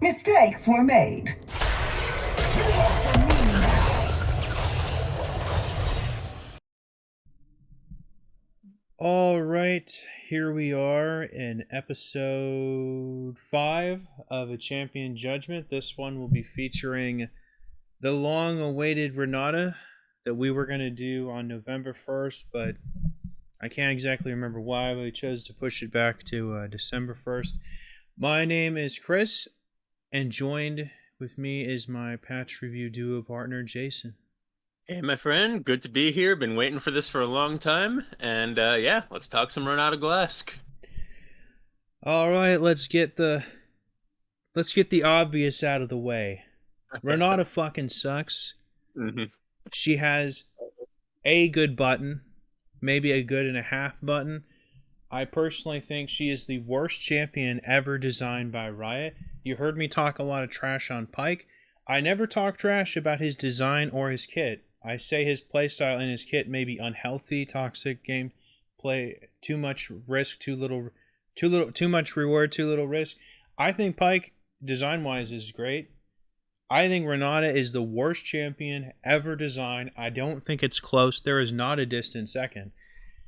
Mistakes were made. All right, here we are in episode 5 of A Champion Judgment. This one will be featuring the long awaited Renata that we were going to do on November 1st, but I can't exactly remember why we chose to push it back to December 1st. My name is Chris, and joined with me is my patch review duo partner, Jason. Hey, my friend, good to be here. Been waiting for this for a long time, and yeah, let's talk some Renata Glask. All right, let's get the obvious out of the way. Renata fucking sucks. hmm She has a good button, maybe a good and a half button. I personally think she is the worst champion ever designed by Riot. You heard me talk a lot of trash on Pyke. I never talk trash about his design or his kit. I say his playstyle and his kit may be unhealthy, toxic game play, too much risk, too much reward, too little risk. I think Pyke design wise is great. I think Renata is the worst champion ever designed. I don't think it's close. There is not a distant second.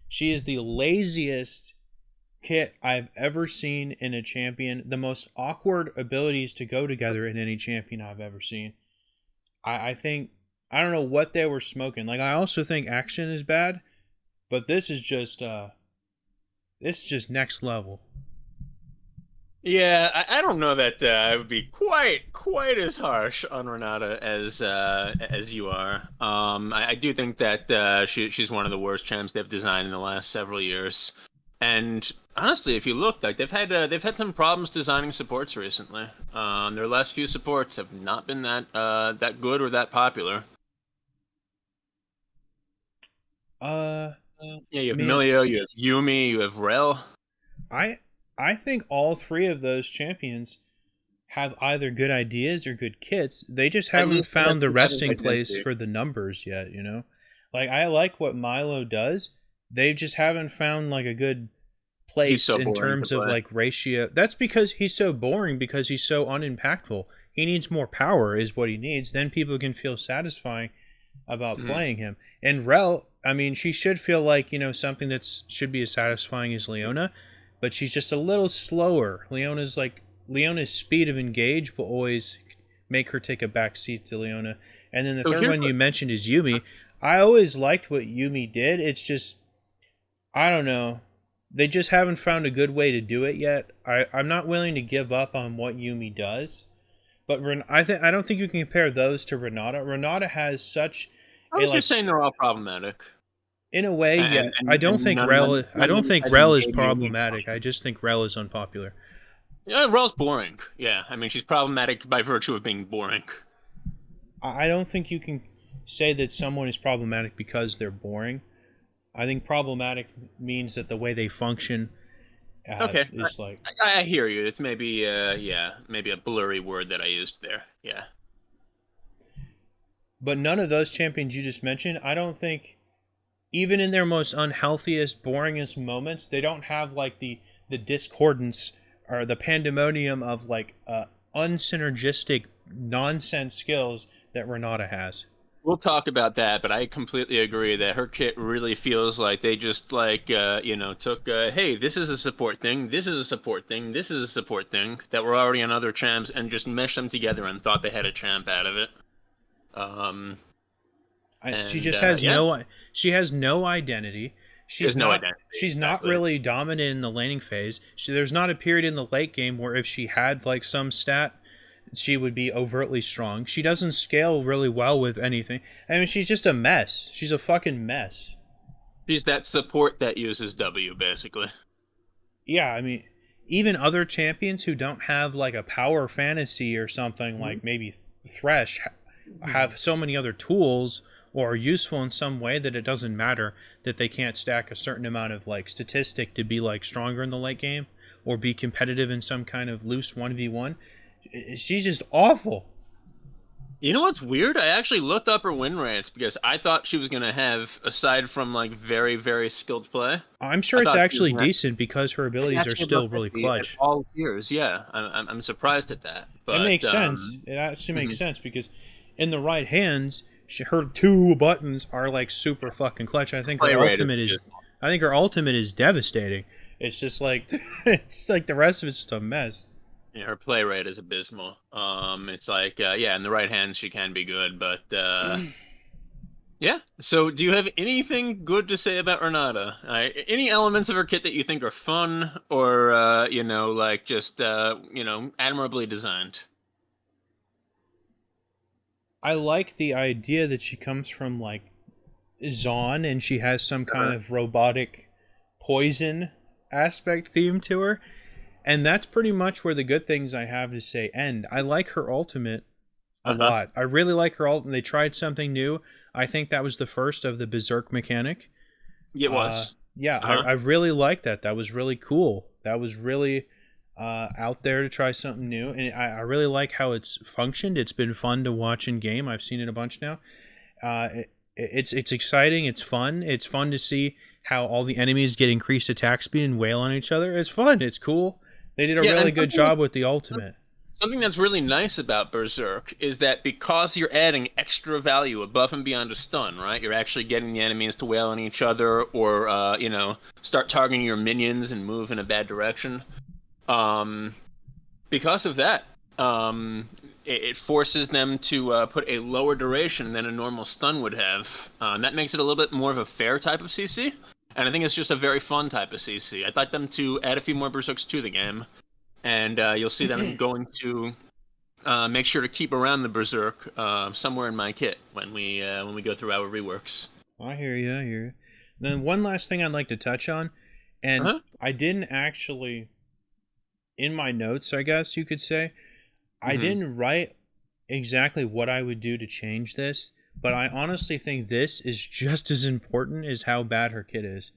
She is the laziest kit I've ever seen in a champion. The most awkward abilities to go together in any champion I've ever seen. I think I don't know what they were smoking. Like, I also think action is bad, but this is just next level. Yeah, I don't know that I would be quite as harsh on Renata as you are. I do think that she's one of the worst champs they've designed in the last several years. And honestly, if you look, like they've had some problems designing supports recently. Their last few supports have not been that good or that popular. Uh, Yeah, you have Man, Milio, you have Yumi, you have Rel. I I think all three of those champions have either good ideas or good kits. They just At haven't least they have found the some kind of resting place identity. for the numbers yet, you know? Like, I like what Milo does. They just haven't found like a good He's place so in boring to terms of play. like ratio. That's because he's so boring, because he's so unimpactful. He needs more power is what he needs. Then people can feel satisfying about Mhm. playing him. And Rel, I mean, she should feel like, something that's should be as satisfying as Leona, but she's just a little slower. Leona's speed of engage will always make her take a back seat to Leona. And then the So third here's one what you mentioned is Yumi. I always liked what Yumi did. It's just, I don't know. They just haven't found a good way to do it yet. I'm not willing to give up on what Yumi does, but I don't think you can compare those to Renata. Renata has such I a, was just like, saying they're all problematic, in a way, and yeah. I don't and think none none Rel. I none of don't them think as Rel is engaging unique problematic. I function. just think Rel is unpopular. Yeah, Rel's boring. Yeah, I mean she's problematic by virtue of being boring. I don't think you can say that someone is problematic because they're boring. I think problematic means that the way they function Okay, is like. I hear you. It's maybe yeah, maybe a blurry word that I used there. Yeah. But none of those champions you just mentioned, I don't think, even in their most unhealthiest, boringest moments, they don't have like the discordance or the pandemonium of like unsynergistic nonsense skills that Renata has. We'll talk about that, but I completely agree that her kit really feels like they just like took hey, this is a support thing, this is a support thing, this is a support thing that were already on other champs and just meshed them together and thought they had a champ out of it. Um She and just has yeah, no she has no identity. there's no identity She's not exactly. really dominant in the laning phase. There's not a period in the late game where if she had like some stat, she would be overtly strong. She doesn't scale really well with anything. I mean, she's just a mess. She's a fucking mess. She's that support that uses W basically. Yeah, I mean, even other champions who don't have like a power fantasy or something, like maybe Thresh, have so many other tools or are useful in some way that it doesn't matter that they can't stack a certain amount of like statistic to be like stronger in the late game or be competitive in some kind of loose 1v1. She's just awful. You know what's weird? I actually looked up her win rates because I thought she was gonna have, aside from like very, very skilled play, I'm sure I it's thought she was actually gonna. decent because her It's abilities are actually above still really 50 at clutch. all tiers. Yeah, I'm surprised at that. It But makes sense. It actually makes mhm. sense because in the right hands, her two buttons are like super fucking clutch. Play rate is abysmal. I think her ultimate is devastating. It's just like it's like the rest of it's just a mess. Yeah, her play rate is abysmal. It's like yeah, in the right hands she can be good, but yeah. So, do you have anything good to say about Renata? Any elements of her kit that you think are fun or like just admirably designed? I like the idea that she comes from like Zon and she has some kind Uh-huh. of robotic poison aspect theme to her. And that's pretty much where the good things I have to say end. I like her ultimate a Uh-huh. lot. I really like her ultimate. They tried something new. I think that was the first of the berserk mechanic. It was. Yeah, Uh-huh. I really like that. That was really cool. That was really out there to try something new, and I really like how it's functioned. It's been fun to watch in game. I've seen it a bunch now. It's exciting. It's fun. It's fun to see how all the enemies get increased attack speed and wail on each other. It's fun. It's cool. They did a Yeah, really and good job with the ultimate. something that's really nice about Berserk is that because you're adding extra value above and beyond a stun, right? You're actually getting the enemies to wail on each other or start targeting your minions and move in a bad direction. Um, because of that, it forces them to put a lower duration than a normal stun would have. And that makes it a little bit more of a fair type of CC. And I think it's just a very fun type of CC. I'd like them to add a few more Berserks to the game. And you'll see that I'm going to make sure to keep around the Berserk somewhere in my kit when we go through our reworks. I hear you. I hear you. Then one last thing I'd like to touch on, and Uh-huh. I didn't actually in my notes, I guess you could say, I hmm didn't write exactly what I would do to change this, but I honestly think this is just as important as how bad her kid is.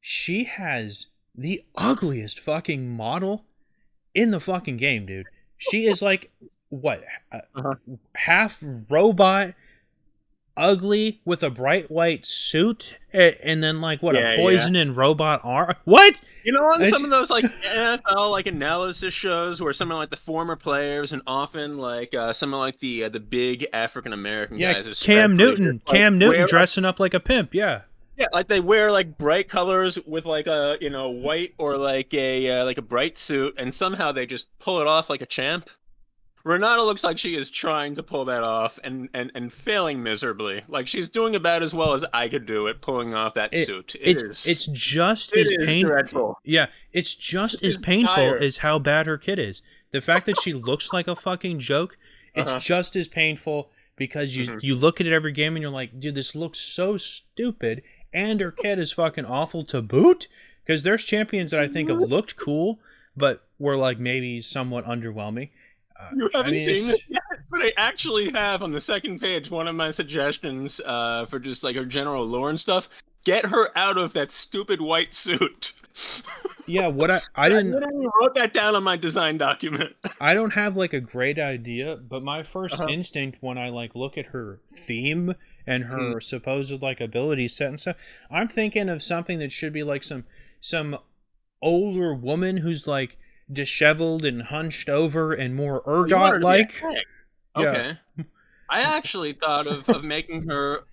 She has the ugliest fucking model in the fucking game, dude. She is like what, Uh-huh. half robot, ugly with a bright white suit, and then like what, a Yeah, yeah. poison and robot arm. What? You know, on It's, some of those like NFL like analysis shows where some of like the former players and often like some of like the big African American yeah, guys, especially, just like Cam Newton wear like dressing up like a pimp. Yeah, yeah, like they wear like bright colors with like a white or like a bright suit, and somehow they just pull it off like a champ. Renata looks like she is trying to pull that off and failing miserably. Like she's doing about as well as I could do at pulling off that it suit. it's just It as is pain. dreadful. Yeah, it's She just as is painful dire. as how bad her kid is. The fact that she looks like a fucking joke, it's Uh-huh. just as painful because you hmm you look at it every game and you're like, dude, this looks so stupid, and her kid is fucking awful to boot. Because there's champions that I think have looked cool, but were like maybe somewhat underwhelming. You I haven't mean, seen this it's yet, but I actually have on the second page one of my suggestions for just like her general lore and stuff. Get her out of that stupid white suit. yeah. What I I didn't literally wrote that down on my design document. I don't have like a great idea, but my first Uh-huh. instinct when I like look at her theme and Mhm. her supposed like ability set and stuff, I'm thinking of something that should be like some older woman who's like disheveled and hunched over and more Oh, you want ergot her to be a like. hag. Yeah. Okay. I actually thought of making her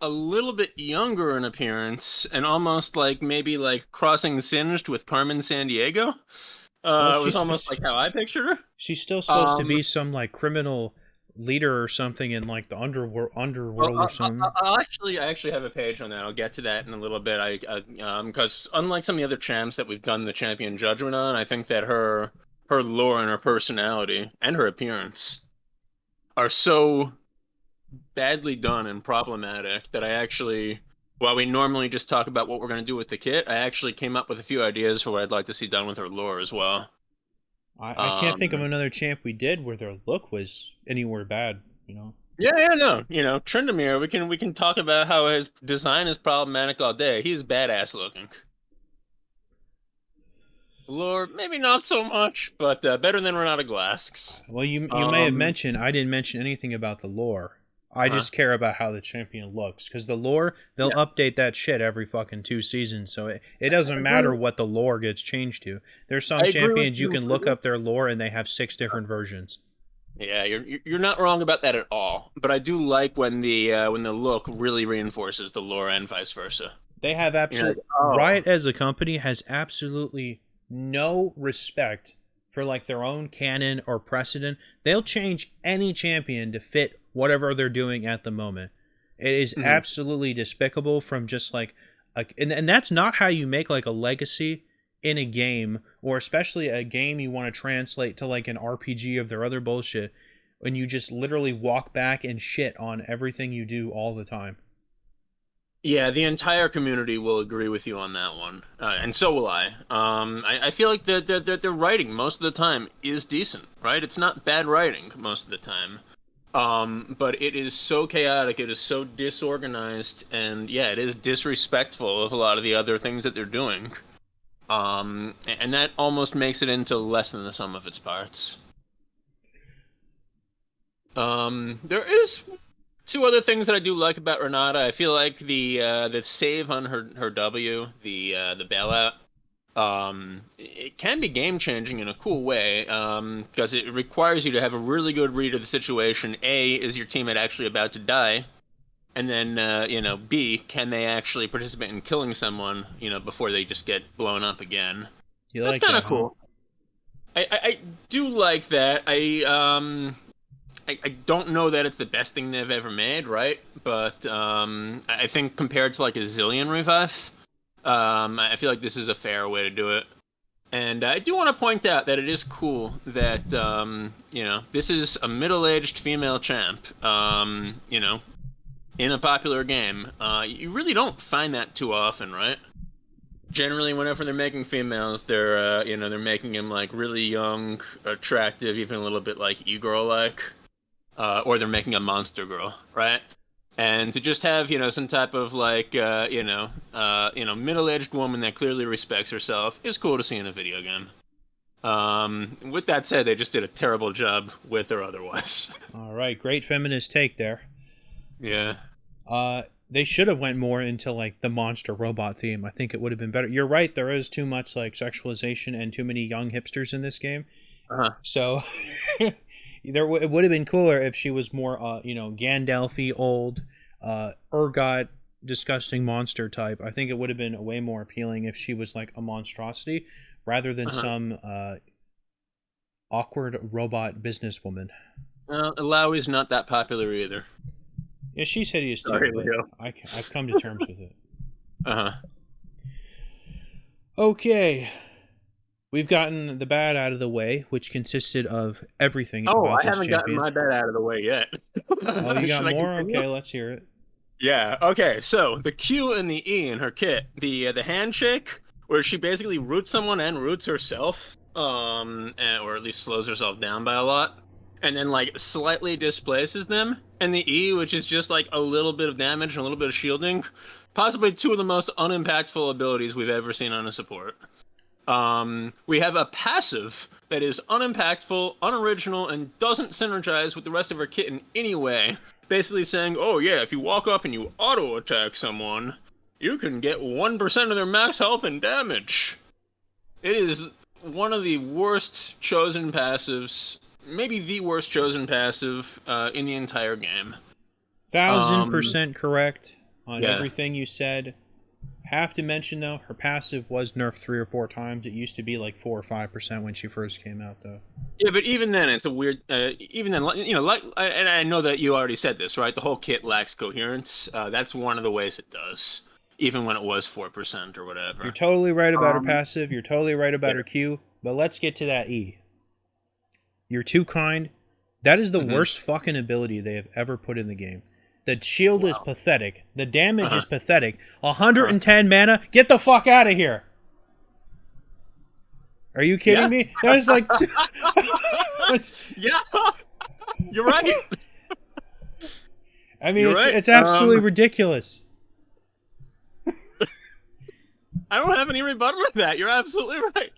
a little bit younger in appearance and almost like maybe like crossing Singed with Carmen San Diego. Well, It was almost like how I pictured her. she's still supposed to Um, be some like criminal leader or something in like the well, underworld or something. I actually have a page on that. I'll get to that in a little bit. Because unlike some of the other champs that we've done the champion judgment on, I think that her lore and her personality and her appearance are so badly done and problematic that I actually, while we normally just talk about what we're going to do with the kit, I actually came up with a few ideas for what I'd like to see done with her lore as well. I can't think of Um, another champ we did where their look was anywhere bad, you know. yeah, yeah, no, Tryndamere, we can talk about how his design is problematic all day. He's badass looking. Lore, maybe not so much, but better than Renata Glasks. Well, you may have Um, mentioned I didn't mention anything about the lore. I uh just care about how the champion looks because the lore they'll Yeah, update that shit every fucking 2 seasons, so it doesn't I agree. matter what the lore gets changed to. There's I some agree with champions you you can look completely. up their lore and they have 6 different versions. Yeah, you're not wrong about that at all. But I do like when the look really reinforces the lore and vice versa. They have You're like, absolute oh, Riot as a company has absolutely no respect for like their own canon or precedent. They'll change any champion to fit whatever they're doing at the moment. It is mhm. absolutely despicable from just like and that's not how you make like a legacy in a game, or especially a game you want to translate to like an RPG of their other bullshit, when you just literally walk back and shit on everything you do all the time. Yeah, the entire community will agree with you on that one, and so will I. I feel like the writing most of the time is decent, right? It's not bad writing most of the time. But it is so chaotic, it is so disorganized, and yeah, it is disrespectful of a lot of the other things that they're doing. And that almost makes it into less than the sum of its parts. There is two other things that I do like about Renata. I feel like the save on her W, the bailout, it can be game changing in a cool way. Because it requires you to have a really good read of the situation. A, is your teammate actually about to die? And then B, can they actually participate in killing someone, before they just get blown up again? You That's like kind that, of huh? cool. I do like that. I don't know that it's the best thing they've ever made, right? But I think compared to like a Zillion revive, I feel like this is a fair way to do it. And I do want to point out that it is cool that this is a middle-aged female champ. In a popular game, you really don't find that too often, right? Generally, whenever they're making females, they're making them like really young, attractive, even a little bit like e-girl like, or they're making a monster girl, right? And to just have some type of like middle-aged woman that clearly respects herself is cool to see in a video game. With that said, they just did a terrible job with or otherwise. All right, great feminist take there. Yeah. They should have went more into like the monster robot theme. I think it would have been better. You're right. There is too much like sexualization and too many young hipsters in this game. Uh-huh. So it would have been cooler if she was more, Gandalfy, old, ergot, disgusting monster type. I think it would have been way more appealing if she was like a monstrosity rather than Uh-huh. some awkward robot businesswoman. Alawi's not that popular either. Yeah, she's hideous too, Sorry, but Leo. I've come to terms with it. Uh-huh. Okay, we've gotten the bad out of the way, which consisted of everything Oh, about I this haven't gotten champion. my bet out of the way yet. Oh, you got Should I more? continue? Okay, let's hear it. Yeah. Okay. So the Q and the E in her kit, the handshake, where she basically roots someone and roots herself, or at least slows herself down by a lot, and then like slightly displaces them, and the E, which is just like a little bit of damage and a little bit of shielding, possibly two of the most unimpactful abilities we've ever seen on a support. We have a passive that is unimpactful, unoriginal, and doesn't synergize with the rest of our kit in any way. Basically saying, oh yeah, if you walk up and you auto attack someone, you can get 1% of their max health and damage. It is one of the worst chosen passives, maybe the worst chosen passive in the entire game. Thousand Um, percent correct on yeah. everything you said. Have to mention though, her passive was nerfed 3 or 4 times. It used to be like 4 or 5% when she first came out, though. Yeah, but even then, it's a weird. Even then, and I know that you already said this, right? The whole kit lacks coherence. That's one of the ways it does, even when it was 4% or You're whatever. totally right about her Um, passive. You're totally right yeah. about her Q. But let's get to that E. You're too kind. That is the Hmm. worst fucking ability they have ever put in the game. The shield is Wow. pathetic. The damage Uh-huh. is pathetic. Uh-huh. 110 mana. Get the fuck out of here. Are you Yeah. kidding me? That is like. Yeah. You're right. I mean, You're it's right. it's absolutely ridiculous. I don't have any rebuttal with that. You're absolutely right.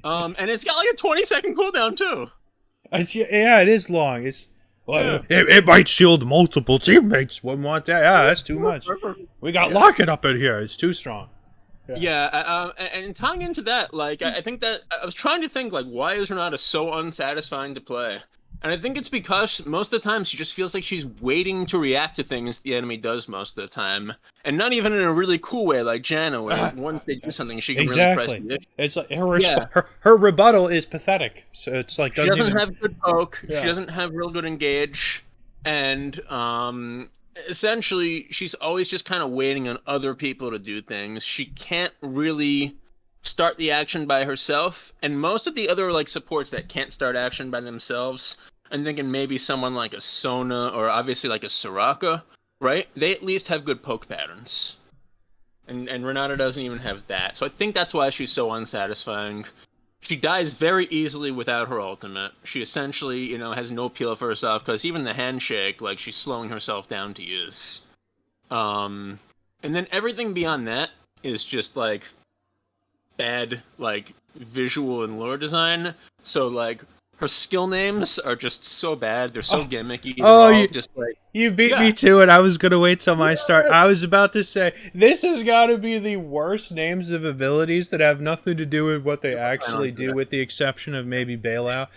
And it's got like a 20-second cooldown too. Yeah, it is long. It's well, Yeah. it might shield multiple teammates. Wouldn't want that. Yeah, that's too much. We got Yeah. Locket up in here. It's too strong. Yeah. Yeah, and tying into that, like I think that I was trying to think like why is Renata so unsatisfying to play? And I think it's because most of the time she just feels like she's waiting to react to things the enemy does most of the time, and not even in a really cool way like Janna, where Uh, once they do something she can really press exactly. the issue. It's like Yeah, her rebuttal is pathetic. So it's like she doesn't doesn't even. have good poke. She Yeah. doesn't have real good engage, and essentially she's always just kind of waiting on other people to do things. She can't really start the action by herself, and most of the other like supports that can't start action by themselves, I'm thinking maybe someone like a Sona or obviously like a Soraka, right? They at least have good poke patterns. And Renata doesn't even have that. So I think that's why she's so unsatisfying. She dies very easily without her ultimate. She essentially, has no appeal for herself because even the handshake, like she's slowing herself down to use. Um, and then everything beyond that is just like bad, like visual and lore design. So like her skill names are just so bad. They're so Oh, gimmicky. They're oh, all just like, you beat me yeah, to it. I was gonna wait till my start. yeah, I was about to say this has got to be the worst names of abilities that have nothing to do with what they plan on actually to do, that. with the exception of maybe bailout.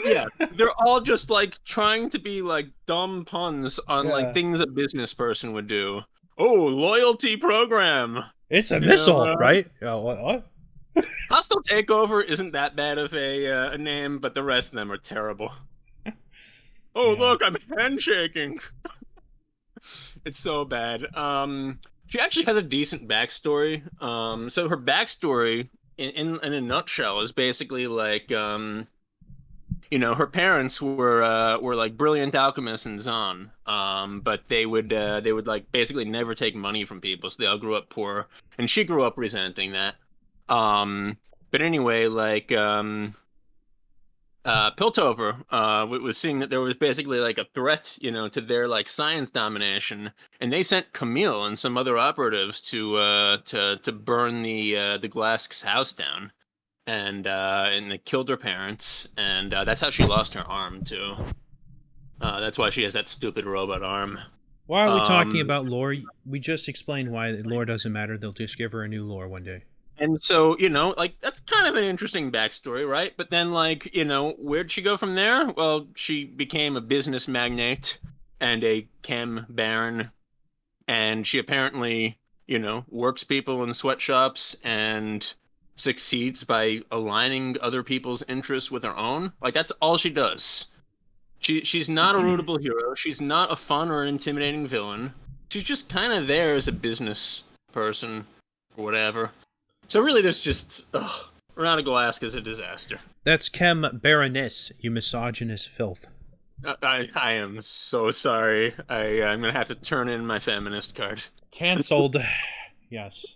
Yeah, they're all just like trying to be like dumb puns on like Yeah, things a business person would do. Oh, loyalty program. it's a You know, missile, right? What? hostile takeover isn't that bad of a name, but the rest of them are terrible. Oh, Yeah. look, I'm handshaking. It's so bad. She actually has a decent backstory. So her backstory, in a nutshell, is basically like her parents were like brilliant alchemists in Zon, but they would like basically never take money from people, so they all grew up poor, and she grew up resenting that. Um, but anyway, like Piltover was seeing that there was basically like a threat, to their like science domination, and they sent Camille and some other operatives to burn the Glask's house down, and they killed her parents, and that's how she lost her arm too. That's why she has that stupid robot arm. Why are we talking Um, about lore? We just explained why lore doesn't matter. They'll just give her a new lore one day. and so like that's kind of an interesting backstory, right? But then, like, where'd she go from there? Well, she became a business magnate and a chem baron, and she apparently, works people in sweatshops and succeeds by aligning other people's interests with her own. Like that's all she does. She's not a rootable hero. She's not a fun or intimidating villain. She's just kind of there as a business person or whatever. So really, there's just Renata Glask is a disaster. That's Chem Baroness, you misogynist filth. I am so sorry. I'm gonna have to turn in my feminist card. Cancelled. Yes.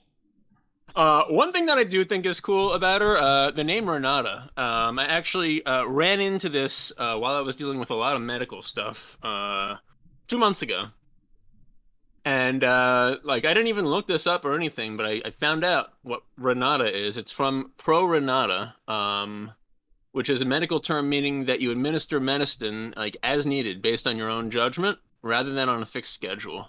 One thing that I do think is cool about her, the name Renata. I actually ran into this while I was dealing with a lot of medical stuff 2 months ago. And like I didn't even look this up or anything, but I found out what Renata is. It's from Pro Renata, which is a medical term meaning that you administer medicine like as needed based on your own judgment rather than on a fixed schedule.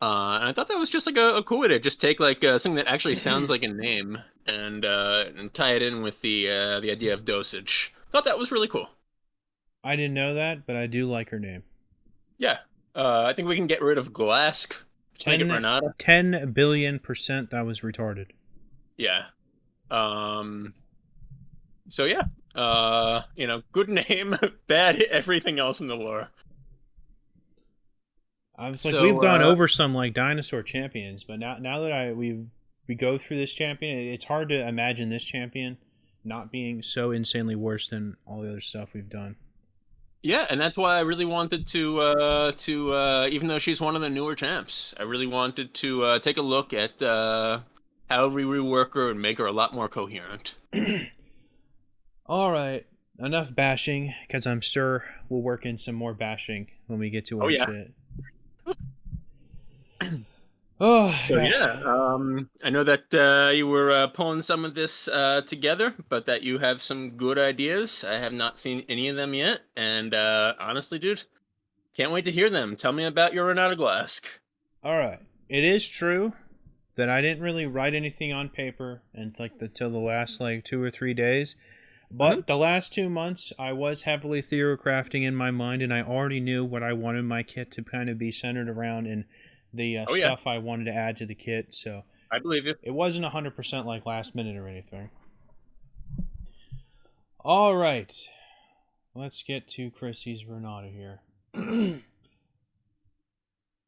And I thought that was just like a cool way to just take like something that actually sounds like a name and tie it in with the idea of dosage. Thought that was really cool. I didn't know that, but I do like her name. Yeah. I think we can get rid of Glask. Just make it 10, Renata. 10 billion% that was retarded. Yeah. Um. So yeah. Good name, bad everything else in the lore. I was like, we've So gone over some like dinosaur champions, but now that we go through this champion, it's hard to imagine this champion not being so insanely worse than all the other stuff we've done. yeah, and that's why I really wanted to even though she's one of the newer champs, I really wanted to take a look at how we rework her and make her a lot more coherent. All right, enough bashing, because I'm sure we'll work in some more bashing when we get to Oh our yeah. shit. Oh, So yeah. yeah, I know that you were pulling some of this together, but that you have some good ideas. I have not seen any of them yet, and honestly, dude, can't wait to hear them. Tell me about your Renata Glask. All right. It is true that I didn't really write anything on paper until till the last like 2 or 3 days. Hmm. But the last 2 months, I was heavily theorocrafting in my mind, and I already knew what I wanted my kit to kind of be centered around and the Oh yeah, stuff I wanted to add to the kit. So I believe you. it wasn't 100% like last minute or anything. All right. Let's get to Chrissy's Renata here.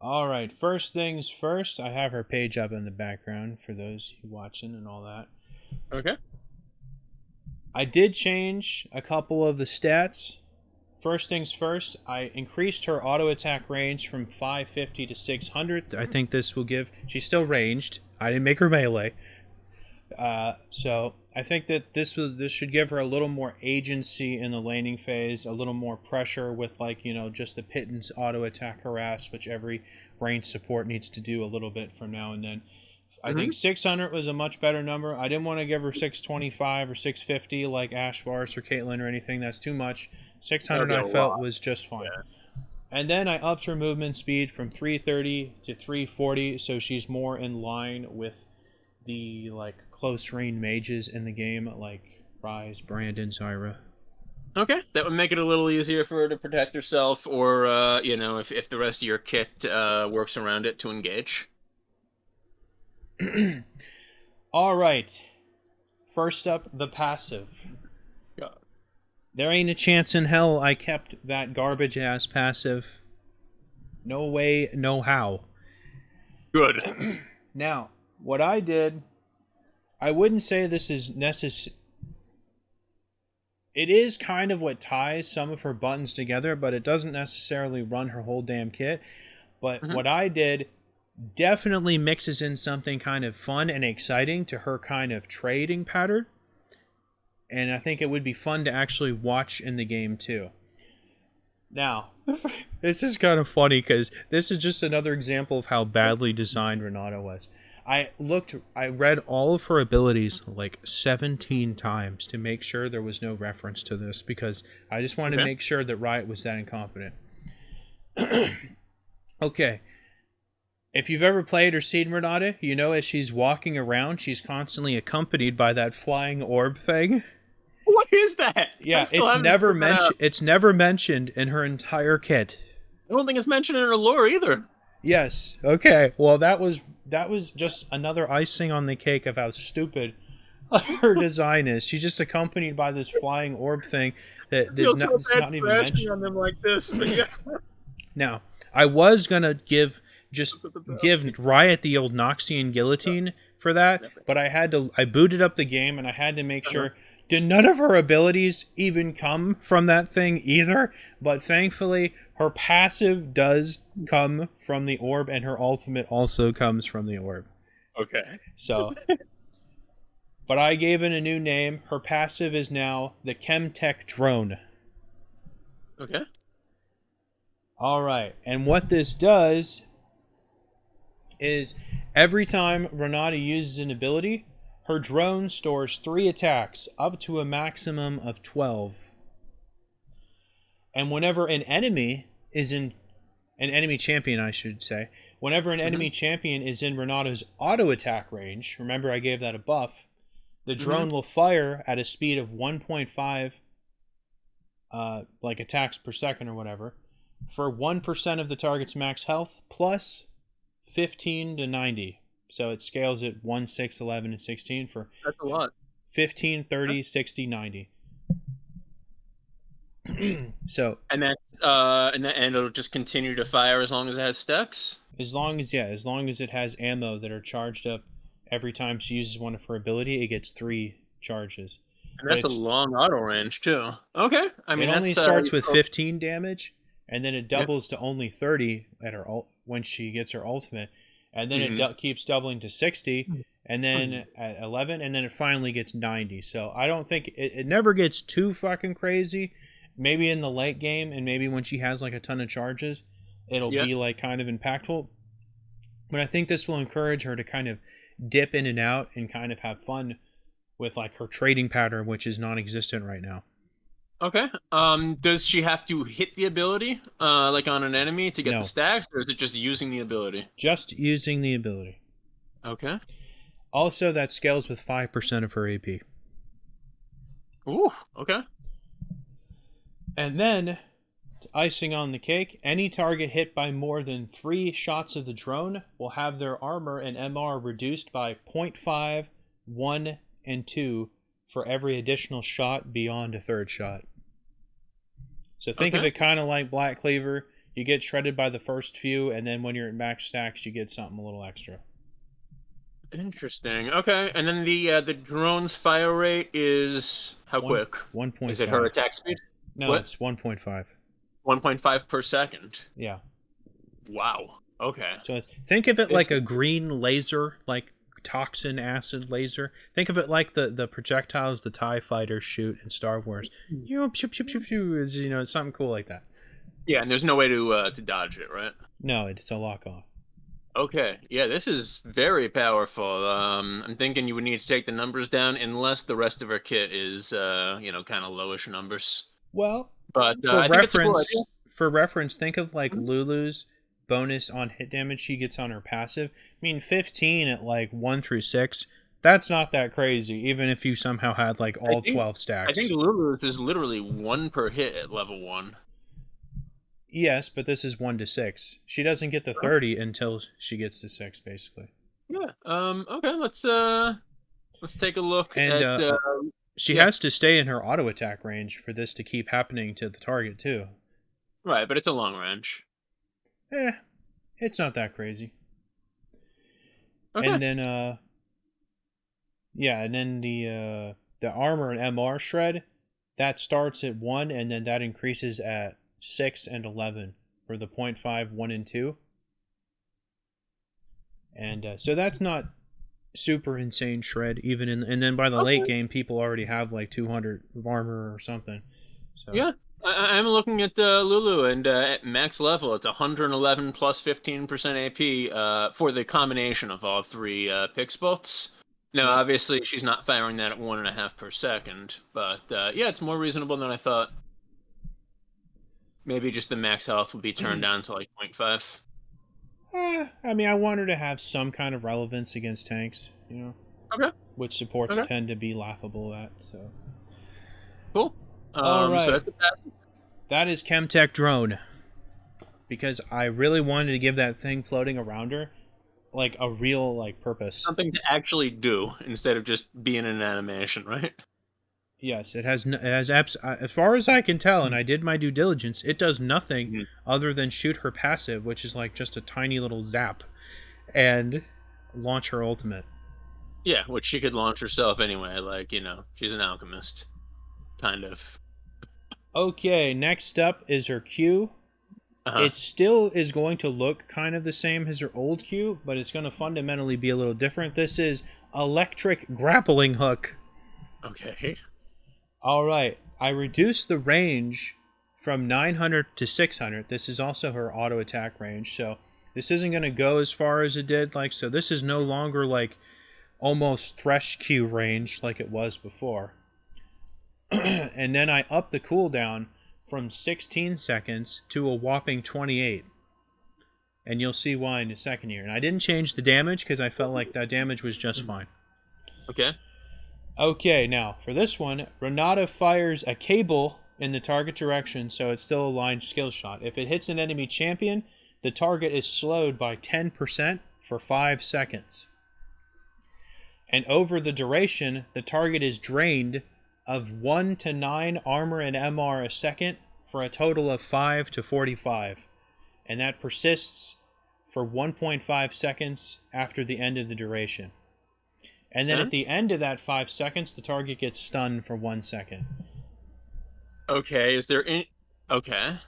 All right. First things first, I have her page up in the background for those watching and all that. Okay. I did change a couple of the stats. First things first, I increased her auto attack range from 550 to 600. I think this will give. She's still ranged. I didn't make her melee. So I think that this should give her a little more agency in the laning phase, a little more pressure with just the pittance auto attack harass, which every ranged support needs to do a little bit from now and then. I Hmm. think 600 was a much better number. I didn't want to give her 625 or 650 like Ash Vars or Caitlyn or anything. That's too much. That would 600 be a I felt lot. was just fine. Yeah. And then I upped her movement speed from 330 to 340, so she's more in line with the close range mages in the game, like Rise, Brandon, Zyra. Okay, that would make it a little easier for her to protect herself, or if the rest of your kit works around it to engage. All right. First up, the passive. Yeah. There ain't a chance in hell I kept that garbage ass passive. No way, no how. Good. Now, what I did, I wouldn't say this is necessary. It is kind of what ties some of her buttons together, but it doesn't necessarily run her whole damn kit. But Hmm. what I did definitely mixes in something kind of fun and exciting to her kind of trading pattern. And I think it would be fun to actually watch in the game too. Now, this is kind of funny because this is just another example of how badly designed Renata was. I read all of her abilities like 17 times to make sure there was no reference to this because I just wanted to Okay. make sure that Riot was that incompetent. Okay, if you've ever played or seen Renata, you know as she's walking around, she's constantly accompanied by that flying orb thing. What is that? I Yeah, still haven't figured that out. It's never mentioned in her entire kit. I don't think it's mentioned in her lore either. Yes. Okay. Well, that was just another icing on the cake of how stupid her design is. She's just accompanied by this flying orb thing that I there's feel not so it's bad not even crashing mentioned. on them like this, but yeah. Now, I was gonna give Riot the old Noxian guillotine for that, but I booted up the game and I had to make Uh-huh. sure did none of her abilities even come from that thing either, but thankfully her passive does come from the orb and her ultimate also comes from the orb. Okay. So, but I gave it a new name. Her passive is now the Chemtech Drone. Okay. All right. And what this does is every time Renata uses an ability, her drone stores 3 attacks up to a maximum of 12. And whenever an enemy champion, I should say, whenever an Mm-hmm. enemy champion is in Renata's auto attack range, remember I gave that a buff, the Mm-hmm. drone will fire at a speed of 1.5 attacks per second or whatever for 1% of the target's max health plus 15 to 90. So it scales at 1, 6, 11, and 16 for That's a lot. 15, Okay. 30, 60, 90. So And and it'll just continue to fire as long as it has steps. as long as it has ammo that are charged up every time she uses one of her ability, it gets 3 charges. And But that's a long auto range too. Okay. I it mean only that's starts with 15 damage, and then it yeah. doubles to only 30 at her when she gets her ultimate, and then it Mm-hmm. keeps doubling to 60, and then at 11, and then it finally gets 90. So I don't think it never gets too fucking crazy. Maybe in the late game, and maybe when she has like a ton of charges, it'll Yeah. be like kind of impactful. But I think this will encourage her to kind of dip in and out and kind of have fun with like her trading pattern, which is non-existent right now. Okay. Does she have to hit the ability, like on an enemy to get the No, stacks, or is it just using the ability? just using the ability. Okay. Also, that scales with 5% of her AP. Ooh, okay. And then, icing on the cake, any target hit by more than 3 shots of the drone will have their armor and MR reduced by 0.5, 1, and 2 for every additional shot beyond a third shot. So think of Okay. it kind of like Black Cleaver. You get shredded by the first few, and then when you're at max stacks, you get something a little extra. Interesting. Okay. And then the drone's fire rate is how One quick? Is it her 1.5. attack speed? No, What? it's 1.5. 1.5 per second. Yeah. Wow. Okay. So think of it This like a green laser, like toxin acid laser. Think of it like the projectiles the TIE fighters shoot in Star Wars. You know, pew, pew, pew, pew, is, something cool like that. Yeah, and there's no way to dodge it, right? No, it's a lock on. Okay. Yeah, this is very powerful. I'm thinking you would need to take the numbers down unless the rest of her kit is kind of lowish numbers. Well, But for I think it's a cool idea. reference, think of like Mhm. Lulu's bonus on hit damage she gets on her passive. I mean, 15 at like 1 through 6. That's not that crazy, even if you somehow had like I all think 12 I think stacks. Lulu's is literally one per hit at level 1. Yes, but this is 1 to 6. She doesn't get the 30 until she gets to 6, basically. Yeah. Okay. Let's take a look And at she yeah. has to stay in her auto attack range for this to keep happening to the target, too. Right, but it's a long range. Eh, it's not that crazy. Okay. And then, yeah, and then the armor and MR shred, that starts at 1, and then that increases at 6 and 11 for the 0.5, 1, and 2. And so that's not super insane shred, even in, and then by the late Okay. game, people already have like 200 of armor or something. So, Yeah. I'm looking at Lulu, and at max level, it's 111 plus 15% AP for the combination of all three pix bolts. Now, yep. obviously, she's not firing that at 1.5 per second, but yeah, it's more reasonable than I thought. Maybe just the max health would be turned down to like 0.5. I mean, I want her to have some kind of relevance against tanks, Okay. which supports Okay. tend to be laughable at. So, Cool. all So right, that's the pass. that is Chemtech drone because I really wanted to give that thing floating around her like a real like purpose. Something to actually do instead of just being an animation, right? Yes, it has. It has as far as I can tell, and I did my due diligence. It does nothing Mhm. other than shoot her passive, which is like just a tiny little zap, and launch her ultimate. Yeah, which she could launch herself anyway. Like, she's an alchemist, kind of. Okay, next up is her Q. Uh-huh. It still is going to look kind of the same as her old Q, but it's going to fundamentally be a little different. This is electric grappling hook. Okay. All right, I reduced the range from 900 to 600. This is also her auto attack range, so this isn't going to go as far as it did. Like, so this is no longer like almost Thresh Q range like it was before. And then I upped the cooldown from 16 seconds to a whopping 28. And you'll see why in a second here. And I didn't change the damage because I felt like that damage was just fine. Okay. Okay, now for this one, Renata fires a cable in the target direction, so it's still a aligned skill shot. If it hits an enemy champion, the target is slowed by 10% for 5 seconds. And over the duration, the target is drained of 1 to 9 armor and MR a second for a total of 5 to 45. And that persists for 1.5 seconds after the end of the duration. And then Okay. at the end of that 5 seconds, the target gets stunned for 1 second. Okay. Is there any? Okay.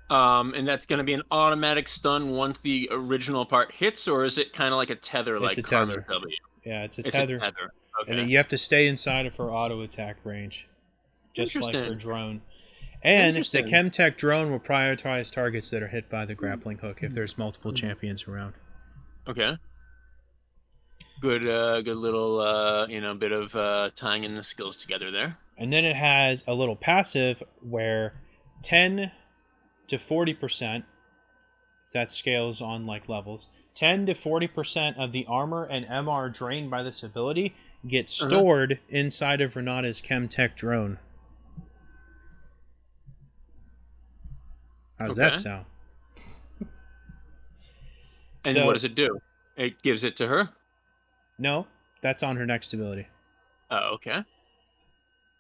And that's going to be an automatic stun once the original part hits, or is it kind of like a tether, It's a like Karma's tether. W? Yeah, it's a It's a tether. tether. And then Okay. you have to stay inside of her auto attack range, just like her Interesting. drone. And the Interesting. Chemtech drone will prioritize targets that are hit by the grappling hook if there's multiple champions around. Okay. Good little, bit of tying in the skills together there. And then it has a little passive where 10 to 40%, that scales on like levels, 10 to 40% of the armor and MR drained by this ability get Uh-huh. stored inside of Renata's Chemtech drone. How's that Okay. sound? And what So, does it do? It gives it to her? no, that's on her next ability. Oh, okay.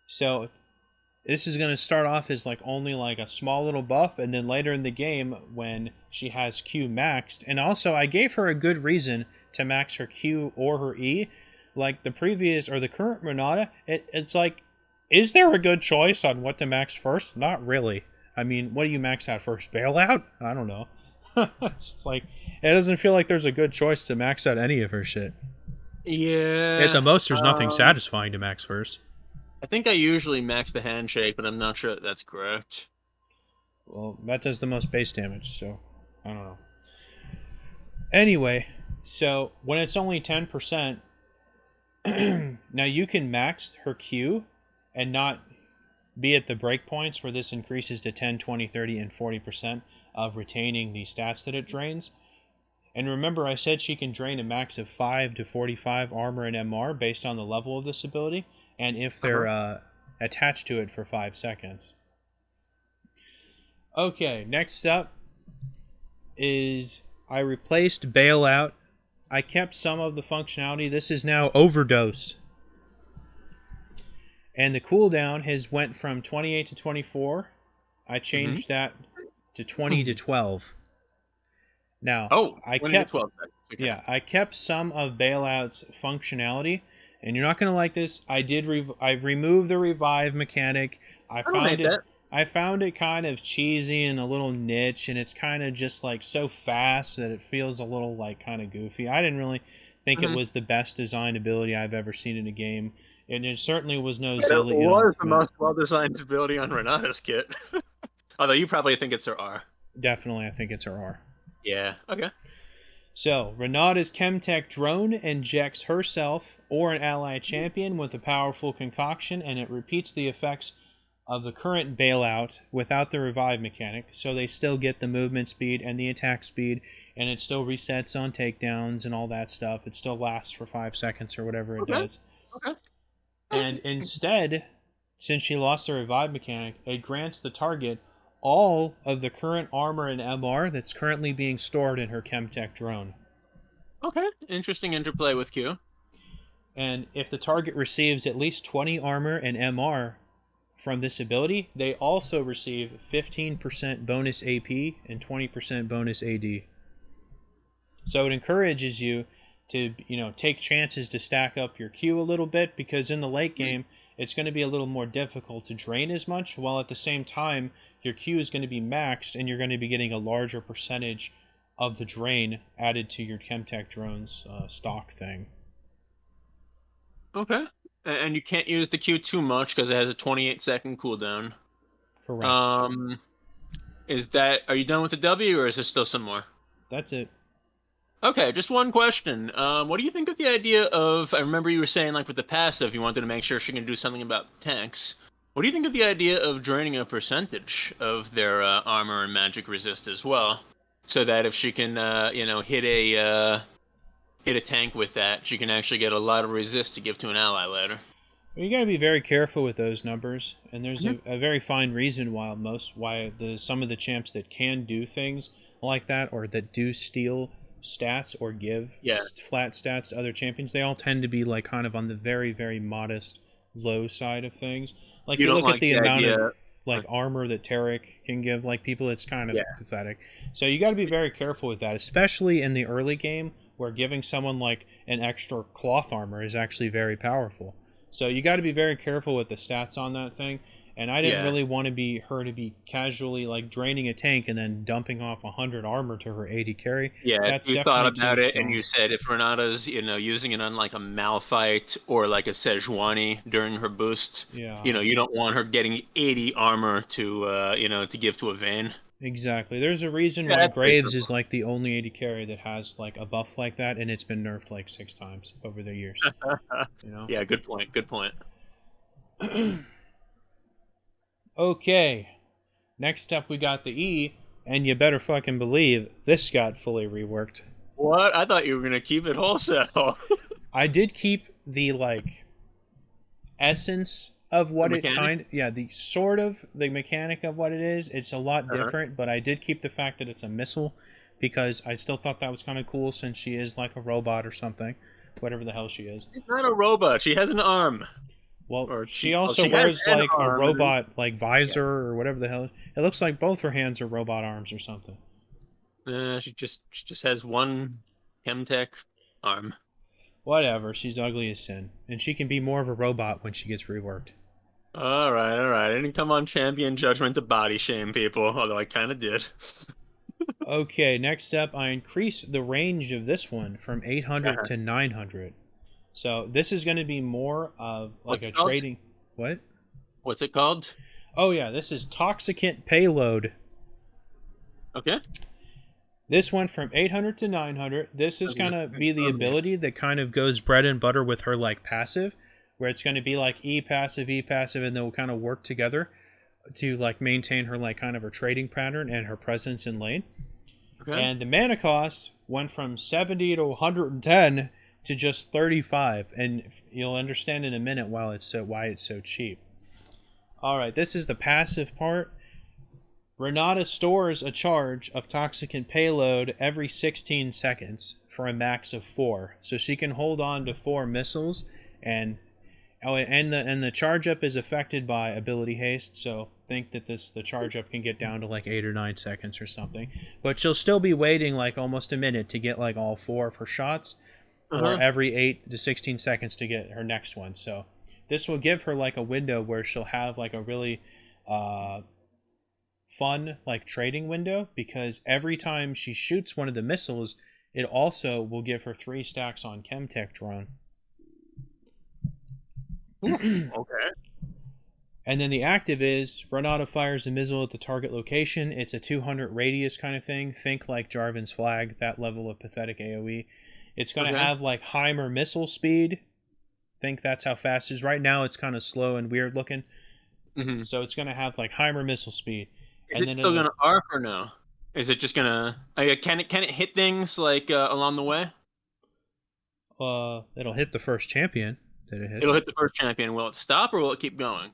So, this is going to start off as like only like a small little buff, and then later in the game when she has Q maxed, and also I gave her a good reason to max her Q or her E. Like the previous or the current Renata, it's like, is there a good choice on what to max first? Not really. I mean, what do you max out first? Bailout? I don't know. It's like it doesn't feel like there's a good choice to max out any of her shit. At the Yeah. most, there's nothing satisfying to max first. I think I usually max the handshake, but I'm not sure that's correct. Well, that does the most base damage, so I don't know. Anyway, so when it's only 10%, now you can max her Q and not be at the breakpoints where this increases to 10, 20, 30, and 40% of retaining the stats that it drains. And remember, I said she can drain a max of 5 to 45 armor and MR based on the level of this ability, and if Uh-huh. they're attached to it for 5 seconds. Okay, next up is I replaced Bailout. I kept some of the functionality. This is now Overdose. And the cooldown has went from 28 to 24. I Mm-hmm. changed that to 20 to 12. Now, Oh, I 20 to kept 12 seconds. Okay. yeah, I kept some of Bailout's functionality, and you're not going to like this. I've removed the revive mechanic. I I don't found hate it that. I found it kind of cheesy and a little niche, and it's kind of just like so fast that it feels a little like kind of goofy. I didn't really think it Mm-hmm. was the best designed ability I've ever seen in a game, and it certainly was no It Zillion was the Ultimate. most well-designed ability on Renata's kit. Although you probably think it's her R. Definitely, I think it's her R. Yeah. Okay. So, Renata's Chemtech drone injects herself or an ally champion with a powerful concoction, and it repeats the effects of the current Bailout without the revive mechanic, so they still get the movement speed and the attack speed, and it still resets on takedowns and all that stuff. It still lasts for 5 seconds or whatever it Okay. does. Okay. And instead, since she lost the revive mechanic, it grants the target all of the current armor and MR that's currently being stored in her Chemtech drone. Okay. Interesting interplay with Q. And if the target receives at least 20 armor and MR from this ability, they also receive 15% bonus AP and 20% bonus AD. So it encourages you to, take chances to stack up your Q a little bit, because in the late Mhm. game it's going to be a little more difficult to drain as much, while at the same time your Q is going to be maxed and you're going to be getting a larger percentage of the drain added to your Chemtech drone's stock thing. Okay. And you can't use the Q too much because it has a 28-second cooldown. Correct. Um, are you done with the W or is there still some more? That's it. Okay, just one question. What do you think of the idea of, I remember you were saying like with the passive, you wanted to make sure she can do something about tanks. What do you think of the idea of draining a percentage of their armor and magic resist as well? So that if she can, hit a tank with that, she can actually get a lot of resist to give to an ally later. You got to be very careful with those numbers, and there's Mhm. a very fine reason why the some of the champs that can do things like that, or that do steal stats or give Yeah, flat stats to other champions, they all tend to be like kind of on the very modest low side of things. Like you you don't look at like the the amount idea. of like armor that Tarek can give like people, it's kind of Yeah, pathetic. So you got to be very careful with that, especially in the early game where giving someone like an extra cloth armor is actually very powerful. So you got to be very careful with the stats on that thing. And I didn't yeah. really want to be her to be casually like draining a tank and then dumping off 100 armor to her 80 carry. Yeah, if That's you thought definitely too about it and strong. you said if Renata's, using it on like a Malphite or like a Sejuani during her boost, Yeah. you don't want her getting 80 armor to give to a Vayne. Exactly. There's a reason Yeah, why that's a big Graves purple. is like the only AD carry that has like a buff like that, and it's been nerfed like 6 times over the years. You know. Yeah, good point. Good point. Okay. Next up, we got the E, and you better fucking believe this got fully reworked. What? I thought you were gonna keep it wholesale. I did keep the like essence of The what it mechanic. the sort of the mechanic of what it is. It's a lot Uh-huh. different, but I did keep the fact that it's a missile because I still thought that was kind of cool since she is like a robot or something, whatever the hell she is. She's not a robot. She has an arm, Well, or she she. Well, also she has wears an like a arm, and then robot like yeah. visor or whatever the hell. It looks like both her hands are robot arms or something. She just has one Chemtech arm. Whatever, she's ugly as sin, and she can be more of a robot when she gets reworked. All right, all right. I didn't come on Champion Judgment to body shame people, although I kind of did. Okay, next up, I increase the range of this one from 800 Uh-huh. to 900. So this is going to be more of like What's a it called? trading. What? What's it called? Oh yeah, this is Toxicant Payload. Okay. This went from 800 to 900. This is I'm gonna going to be the confirm here. ability that kind of goes bread and butter with her like passive, where it's going to be like E passive, and they'll kind of work together to like maintain her like kind of her trading pattern and her presence in lane. Okay. And the mana cost went from 70 to 110 to just 35, and you'll understand in a minute why it's so cheap. All right, this is the passive part. Renata stores a charge of toxicant payload every 16 seconds for a max of 4, so she can hold on to 4 missiles, and the charge up is affected by ability haste. So think that the charge up can get down to like 8 or 9 seconds or something, but she'll still be waiting like almost a minute to get like all 4 of her shots, or Uh-huh. every 8 to 16 seconds to get her next one. So this will give her like a window where she'll have like a really uh, fun like trading window, because every time she shoots one of the missiles, it also will give her 3 stacks on Chemtech drone. Oof. Okay. And then the active is Renata fires a missile at the target location. It's a 200 radius kind of thing. Think like Jarvan's flag, that level of pathetic AoE. It's going to Okay. have like Heimer missile speed. Think that's how fast it is. Right now it's kind of slow and weird looking. Hmm. So it's going to have like Heimer missile speed. Is And it then still it'll gonna arc or no? Is it just gonna? Can it hit things like along the way? it'll hit the first champion that it It'll hits. hit the first champion. Will it stop or will it keep going?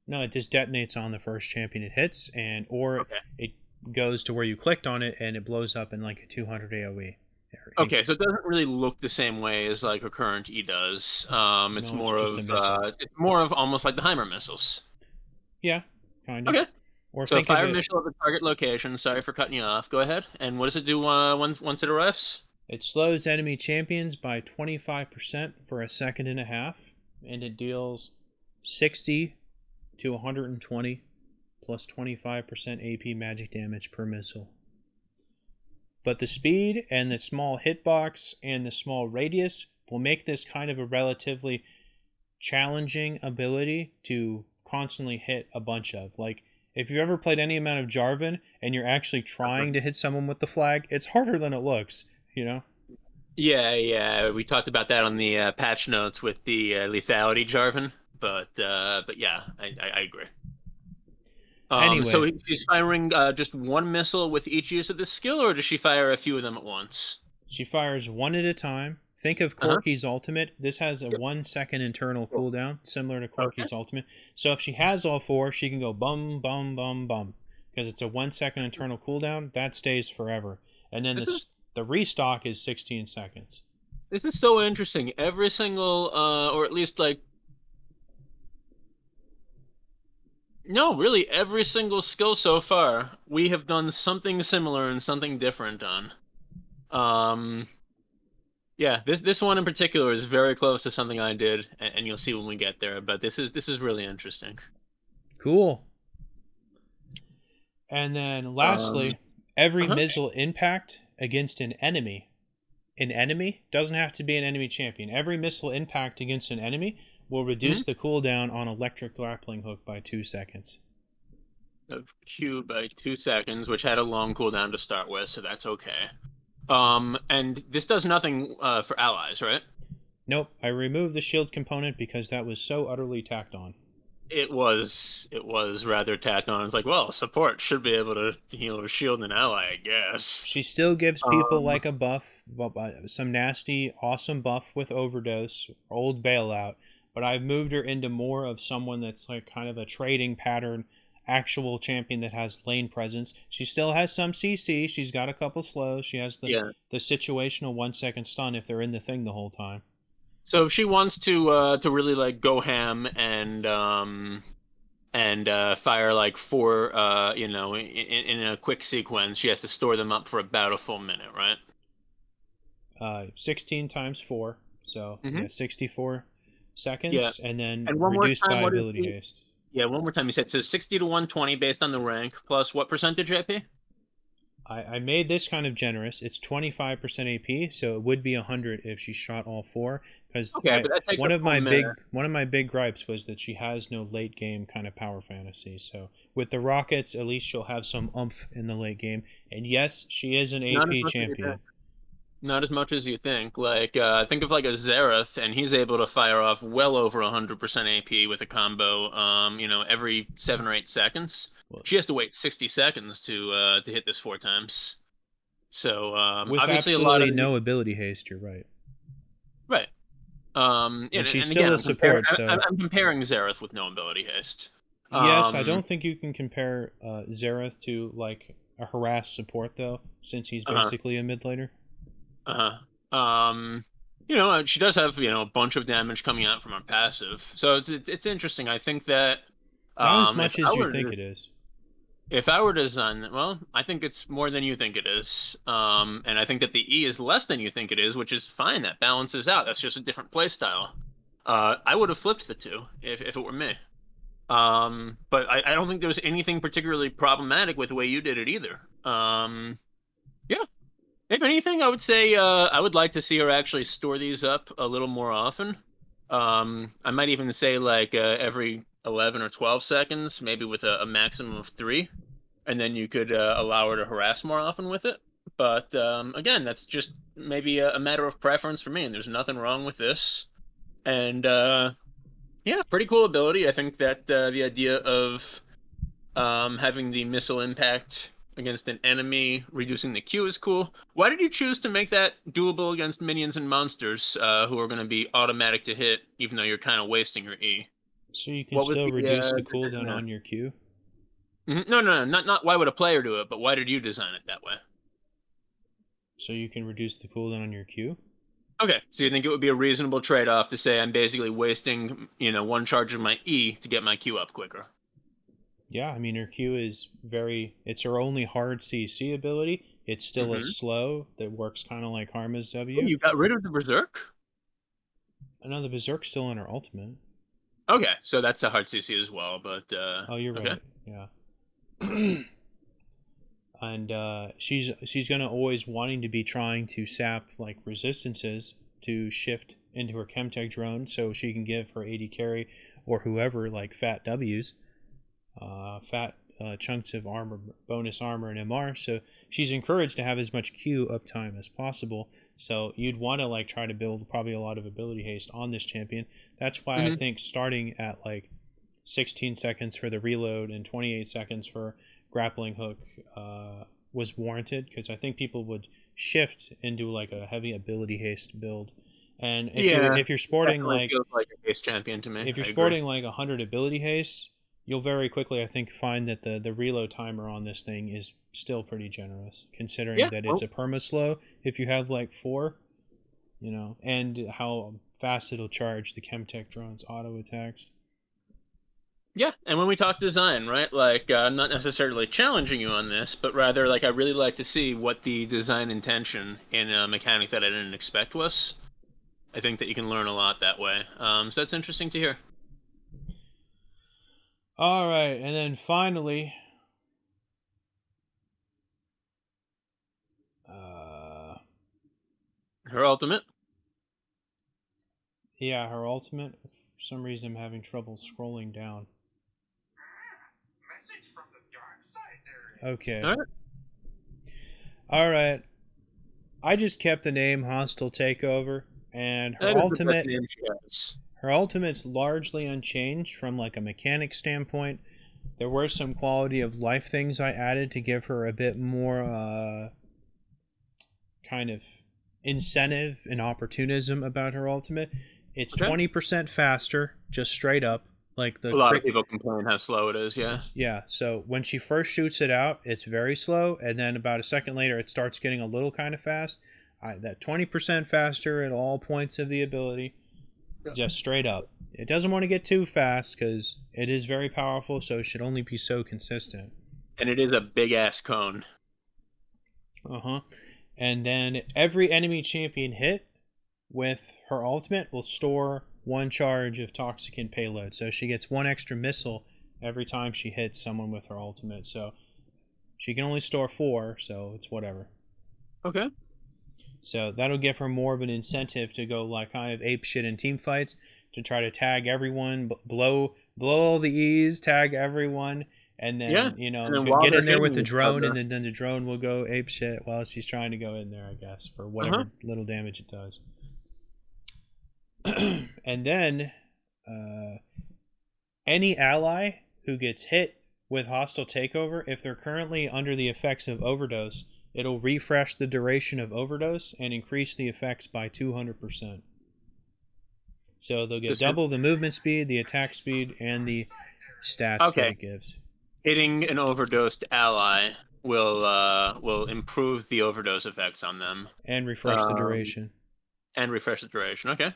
No, it just detonates on the first champion it hits, and or Okay. it goes to where you clicked on it and it blows up in like a 200 AoE. Okay, so it doesn't really look the same way as like a current E does. It's No, it's more just a of missile. almost like the Heimer missiles. Yeah, kind of. Okay. Or So think of fire it, missile at the target location. Sorry for cutting you off. Go ahead. And what does it do once it arrives? it slows enemy champions by 25% for a second and a half, and it deals 60 to 120 plus 25% AP magic damage per missile. But the speed and the small hitbox and the small radius will make this kind of a relatively challenging ability to constantly hit a bunch of. Like, if you've ever played any amount of Jarvan and you're actually trying to hit someone with the flag, it's harder than it looks, you know? Yeah, yeah. We talked about that on the patch notes with the lethality Jarvan, but yeah, I agree. So Anyway, she's firing just one missile with each use of this skill, or does she fire a few of them at once? she fires one at a time. Think of Uh-huh. Corki's ultimate. This has a Yep. 1 second internal Cool. cooldown, similar to Okay. Corki's ultimate. So if she has all 4, she can go bum, bum, bum, bum. Because it's a 1 second internal cooldown, that stays forever. And then This is the restock is 16 seconds. this is so interesting. Every single, or at least like, no, really, every single skill so far, we have done something similar and something different on. Um, yeah, this one in particular is very close to something I did, and you'll see when we get there. But this is really interesting. Cool. And then Um, lastly, every uh-huh. missile impact against an enemy doesn't have to be an enemy champion. Every missile impact against an enemy will Hmm. reduce the cooldown on electric grappling hook by 2 seconds. of Q by 2 seconds, which had a long cooldown to start with, so that's okay. And this does nothing for allies, right? Nope, I removed the shield component because that was so utterly tacked on. It was rather tacked on. It's like, well, support should be able to heal or shield an ally, I guess. She still gives people Um, like a buff, some nasty, awesome buff with overdose, old bailout. But I've moved her into more of someone that's like kind of a trading pattern, actual champion that has lane presence. She still has some CC. She's got a couple slows. She has yeah. the situational 1 second stun if they're in the thing the whole time. So if she wants to really like go ham and fire like four in a quick sequence, she has to store them up for about a full minute, right? 16 times 4. So, yeah, Mm-hmm. 64 Yeah. seconds, and then And one more reduced time, by what is ability the haste. yeah, one more time you said so 60 to 120 based on the rank plus what percentage AP? I made this kind of generous. It's 25% AP, so it would be 100 if she shot all four. Because Okay, but that takes a full minute. one of my big gripes was that she has no late game kind of power fantasy. So with the rockets, at least she'll have some oomph in the late game. And yes, she is an Not as AP much as you think. champion. Not as much as you think. Like, think of like a Xerath, and he's able to fire off well over 100% AP with a combo, every 7 or 8 seconds. Well, She has to wait 60 seconds to hit this 4 times. So, with obviously a lot of absolutely the no ability haste, you're right. right. And she's And still again, a support, I'm so comparing Xerath with no ability haste. yes, I Um, don't think you can compare Xerath to like a harass support though, since he's uh-huh, basically a mid laner. uh-huh. She does have, a bunch of damage coming out from her passive. So it's interesting. I think that Not as if much I as you were think to it is. design, well, I think it's more than you think it is. And I think that the E is less than you think it is, which is fine. That balances out. That's just a different play style. I would have flipped the two if it were me. But I don't think there was anything particularly problematic with the way you did it either. Yeah. If anything, I would say I would like to see her actually store these up a little more often. I might even say like every 11 or 12 seconds, maybe with a maximum of three, and then you could allow her to harass more often with it. But again, that's just maybe a matter of preference for me, and there's nothing wrong with this. And yeah, pretty cool ability. I think that the idea of having the missile impact against an enemy, reducing the Q is cool. Why did you choose to make that doable against minions and monsters who are going to be automatic to hit, even though you're kind of wasting your E? So you can What was still reduce the the cooldown yeah. on your Q. No, no, no, not why would a player do it, but why did you design it that way? So you can reduce the cooldown on your Q. Okay, so you think it would be a reasonable trade-off to say I'm basically wasting, one charge of my E to get my Q up quicker? Yeah, I mean her Q is it's her only hard CC ability. It's still a Mm-hmm. slow that works kind of like Karma's Oh, W. you got rid of the Berserk? I know the Berserk's still in her ultimate. Okay, so that's a hard CC as well, but Oh, you're okay. right. Yeah. And she's gonna always wanting to be trying to sap like resistances to shift into her Chemtech drone so she can give her AD carry or whoever like fat W's, fat chunks of armor, bonus armor and MR. So she's encouraged to have as much Q uptime as possible. So you'd want to like try to build probably a lot of ability haste on this champion. That's why I Mm-hmm. think starting at like 16 seconds for the reload and 28 seconds for grappling hook was warranted because I think people would shift into like a heavy ability haste build. And Yeah, if you're it sporting definitely like feels like a base champion to me. if you're I agree. sporting like 100 ability haste, you'll very quickly I think find that the reload timer on this thing is still pretty generous considering Yeah, that it's well, a perma slow if you have like 4, and how fast it'll charge the Chemtech drone's auto attacks. yeah. And when we talk design, right? Like, I'm not necessarily challenging you on this, but rather, like, I really like to see what the design intention in a mechanic that I didn't expect was. I think that you can learn a lot that way. So that's interesting to hear. All right, and then finally, uh, Her ultimate. yeah, her ultimate. For some reason, I'm having trouble scrolling down. Okay. All right. All right. I just kept the name Hostile Takeover, and That is the best name she has. her ultimate's largely unchanged from like a mechanic standpoint. There were some quality of life things I added to give her a bit more kind of incentive and opportunism about her ultimate. It's Okay. 20% faster, just straight up. Like the A lot of people complain how slow it is. Yeah. yeah. So when she first shoots it out, it's very slow, and then about a second later, it starts getting a little kind of fast. That 20% faster at all points of the ability, just straight up. It doesn't want to get too fast because it is very powerful, so it should only be so consistent. And it is a big ass cone. Uh huh. And then every enemy champion hit with her ultimate will store one charge of toxicant payload. So she gets one extra missile every time she hits someone with her ultimate. So she can only store 4, so it's whatever. Okay. So that'll give her more of an incentive to go like kind of ape shit in team fights, to try to tag everyone, blow all the E's, tag everyone, and Yeah. then And then while get they're in there with hitting the each drone, and other. then the drone will go ape shit while she's trying to go in there, I guess, for Uh huh. whatever little damage it does. And then uh, any ally who gets hit with hostile takeover, if they're currently under the effects of overdose, it'll refresh the duration of overdose and increase the effects by 200%. So they'll get double the movement speed, the attack speed, and the stats that Okay. it gives, Hitting an overdosed ally will improve the overdose effects on them. and refresh the Um, duration. and refresh the duration. Okay.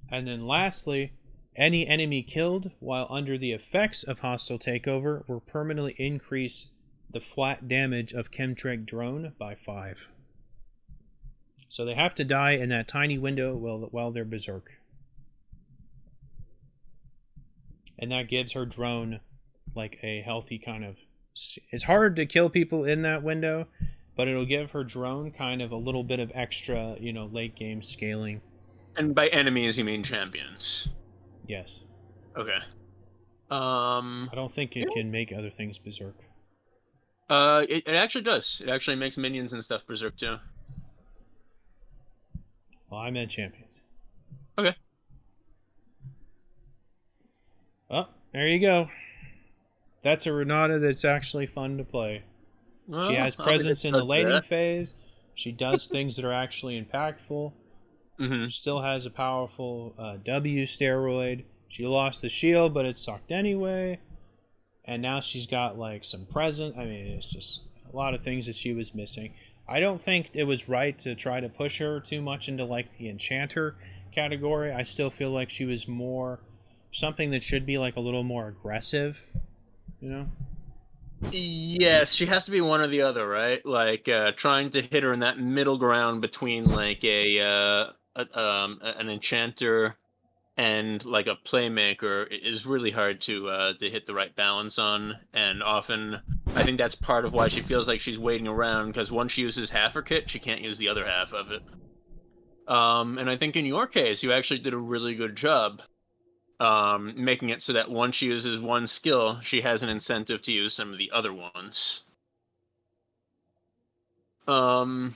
And then lastly, any enemy killed while under the effects of hostile takeover will permanently increase the flat damage of Chemtrek drone by 5. So they have to die in that tiny window while they're berserk. And that gives her drone like a healthy kind of. It's hard to kill people in that window, but it'll give her drone kind of a little bit of extra, late game scaling. And by enemies, you mean champions. Yes. Okay. I don't think Yeah. it can make other things berserk. It actually does. It actually makes minions and stuff berserk too. Well, I meant champions. Okay. Oh, there you go. That's a Renata that's actually fun to play. She Well, has I'll be the presence in the judge of laning that. phase. She does things that are actually impactful. Mm-hmm. She still has a powerful W steroid. She lost the shield, but it sucked anyway. And now she's got like some presence. I mean, it's just a lot of things that she was missing. I don't think it was right to try to push her too much into like the enchanter category. I still feel like she was more something that should be like a little more aggressive, you know? Yes, she has to be one or the other, right? Like trying to hit her in that middle ground between like an enchanter and like a playmaker is really hard to hit the right balance on, and often I think that's part of why she feels like she's waiting around, because once she uses half her kit, she can't use the other half of it. And I think in your case, you actually did a really good job making it so that once she uses one skill, she has an incentive to use some of the other ones. Um,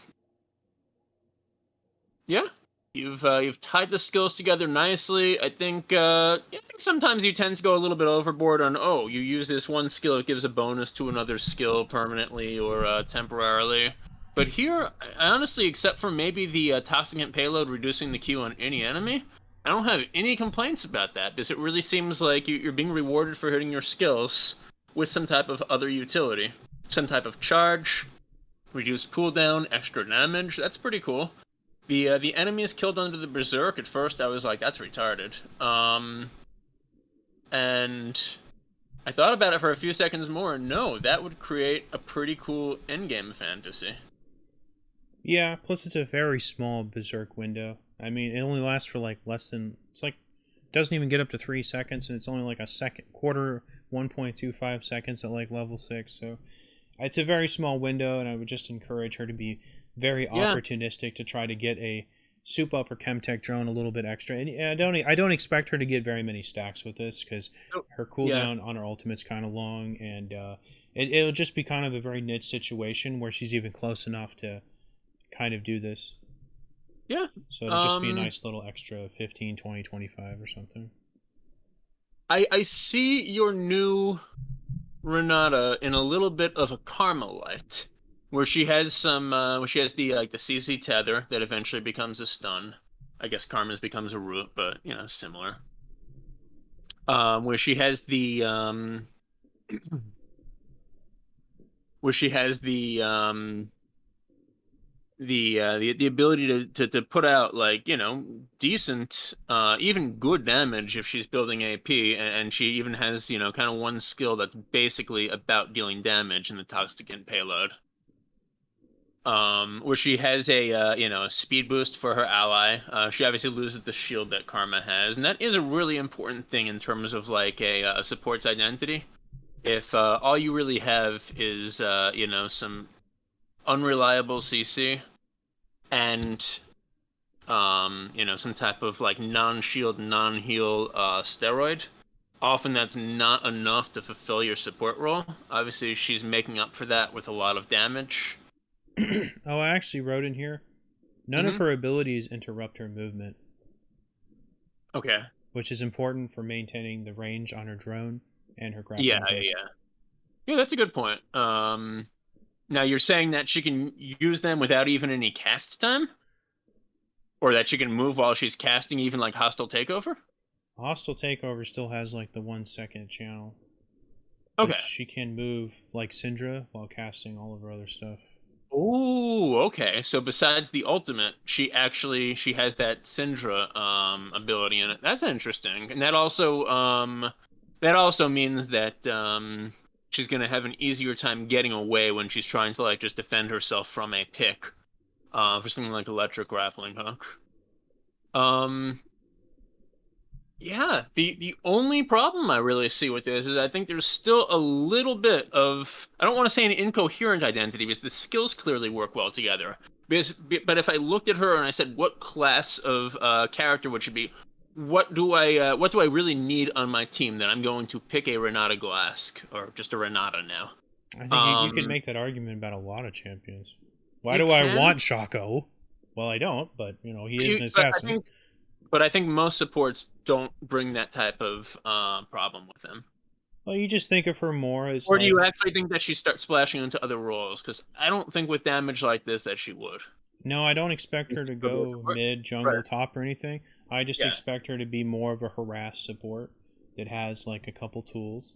Yeah, you've tied the skills together nicely. I think sometimes you tend to go a little bit overboard on, oh, you use this one skill, it gives a bonus to another skill permanently or temporarily. But here, I honestly, except for maybe the toxicant payload reducing the Q on any enemy, I don't have any complaints about that, because it really seems like you're being rewarded for hitting your skills with some type of other utility, some type of charge, reduced cooldown, extra damage. That's pretty cool. The enemy is killed under the berserk. At first, I was like, that's retarded. And I thought about it for a few seconds more, and no, that would create a pretty cool endgame fantasy. Yeah, plus it's a very small berserk window. I mean, it only lasts for like less than it's like doesn't even get up to 3 seconds, and it's only like a second quarter 1.25 seconds at like level 6. So it's a very small window, and I would just encourage her to be very Yeah, opportunistic to try to get a soup up her Chemtech drone a little bit extra. And I don't expect her to get very many stacks with this because Oh, her yeah, cooldown on her ultimate's kind of long, and it'll just be kind of a very niche situation where she's even close enough to kind of do this. yeah. So it'll just be a Um, nice little extra 15, 20, 25 or something. I see your new Renata in a little bit of a Carmelite, where she has the like the CC tether that eventually becomes a stun. I guess Karma's becomes a root, but similar. Where she has where she has the ability to put out like decent even good damage if she's building AP, and she even has kind of one skill that's basically about dealing damage in the Toxicant payload. Where she has a speed boost for her ally. She obviously loses the shield that Karma has, and that is a really important thing in terms of like a support's identity. If all you really have is some unreliable CC and some type of like non-shield, non-heal steroid, often that's not enough to fulfill your support role. Obviously, she's making up for that with a lot of damage. Oh, I actually wrote in here. None of Hmm. her abilities interrupt her movement, Okay. which is important for maintaining the range on her drone and her Yeah, grappling yeah, hook. yeah. Yeah, that's a good point. Now you're saying that she can use them without even any cast time, or that she can move while she's casting, even like hostile takeover. Hostile Takeover still has like the 1 second channel, but Okay. she can move like Syndra while casting all of her other stuff. Oh, okay. So besides the ultimate, she has that Syndra ability in it. That's interesting. And that also means that she's gonna have an easier time getting away when she's trying to like just defend herself from a pick for something like electric grappling hook. Um Yeah, the only problem I really see with this is I think there's still a little bit of, I don't want to say an incoherent identity because the skills clearly work well together. But if I looked at her and I said, what class of character would she be? What do I really need on my team that I'm going to pick a Renata Glask or just a Renata now? I think you can Um, make that argument about a lot of champions. Why you do I can, want Shaco? Well, I don't, but he is you, an but assassin. I think most supports don't bring that type of problem with them. Well, you just think of her more as Or do like, you actually think that she starts splashing into other roles? Because I don't think with damage like this that she would. no, I don't expect Think her she'd to still be a go support? mid, Right. jungle, top, or anything. I just Yeah. expect her to be more of a harass support that has like a couple tools,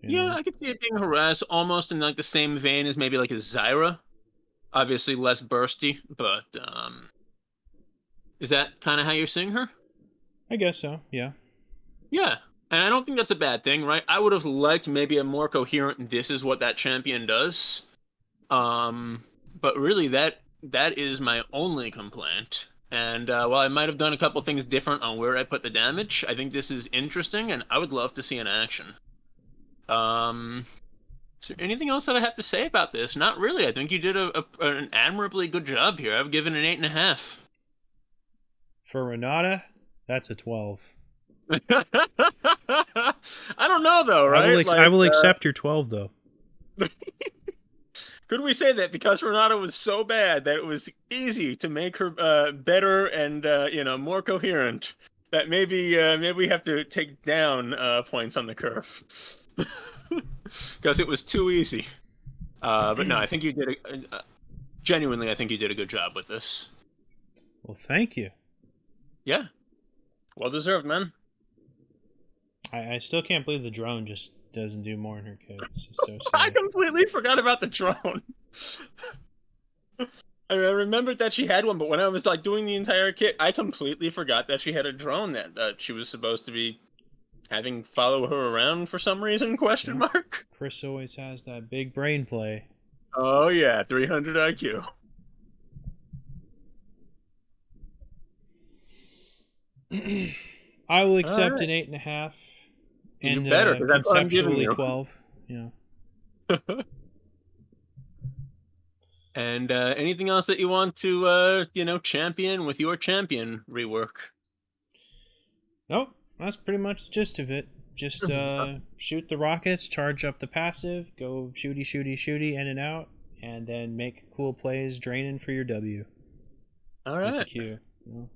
you Yeah, know? I could see it being harassed almost in like the same vein as maybe like a Zyra. Obviously less bursty, but is that kind of how you're seeing her? I guess so, yeah. Yeah. And I don't think that's a bad thing, right? I would have liked maybe a more coherent this is what that champion does. Um, but really that is my only complaint. And while I might have done a couple things different on where I put the damage, I think this is interesting, and I would love to see an action. Um, is there anything else that I have to say about this? Not really. I think you did an admirably good job here. I've given it 8.5. For Renata, that's a 12. I don't know though, right? I Like, will accept your 12 though. could we say that because Renata was so bad that it was easy to make her better and more coherent? That maybe we have to take down points on the curve because it was too easy. But no, I think you did genuinely. I think you did a good job with this. Well, thank you. Yeah, well deserved, man. I still can't believe the drone just doesn't do more in her kit. It's just so I silly. completely forgot about the drone. I remembered that she had one, but when I was like doing the entire kit, I completely forgot that she had a drone that she was supposed to be having follow her around for some reason? Question Yep. mark. Chris always has that big brain play. Oh yeah, 300 IQ. I will All accept right, an 8.5 you and better, because that's what I'm giving conceptually you. 12. Yeah. And anything else that you want to, champion with your champion rework? Nope, that's pretty much the gist of it. Just shoot the rockets, charge up the passive, go shooty, shooty, shooty, in and out, and then make cool plays draining for your W All with the right. Q. You know?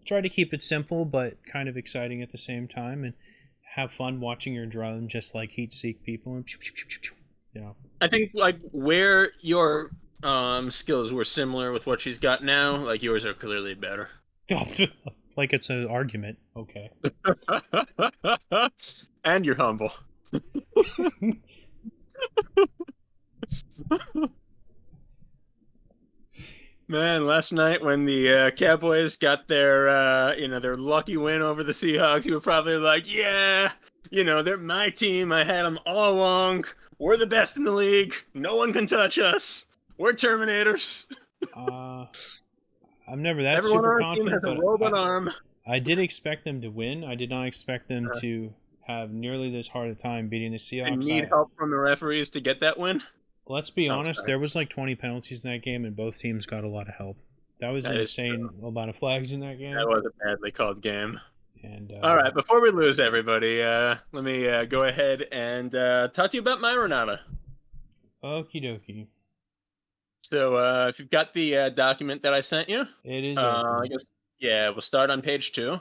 Try to keep it simple but kind of exciting at the same time, and have fun watching your drone just like heat seek people and you know. I think like where your skills were similar with what she's got now, like yours are clearly better. Like it's an argument. Okay. And you're humble. Man, last night when the Cowboys got their their lucky win over the Seahawks, you were probably like, "Yeah, they're my team. I had them all along. We're the best in the league. No one can touch us. We're Terminators. uh I'm never that Everyone super on our team has confident, a but robot arm. I did expect them to win. I did not expect them Uh, to have nearly this hard a time beating the and Seahawks. need I help from the referees to get that win." Let's be Oh, honest, sorry. there was like 20 penalties in that game, and both teams got a lot of help. That was That an is insane amount of flags in that that game, was a badly called game. and All right, before we lose everybody, let me go ahead and talk to you about my Renata. okie dokie, So if you've got the document that I sent you, it is I open. guess yeah, we'll start on page 2,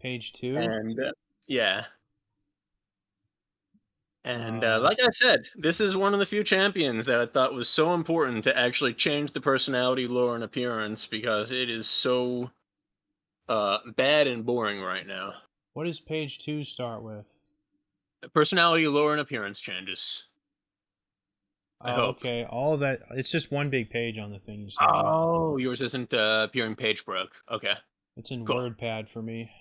Page two. and yeah, and Uh, like I said, this is one of the few champions that I thought was so important to actually change the personality, lore, and appearance because it is so bad and boring right now. what does page two start with? Personality, lore, and appearance changes. I Oh, hope. okay. All of that. It's just one big page on the thing you sent me. Oh, yours isn't appearing page broke. Okay, It's in cool. WordPad for me.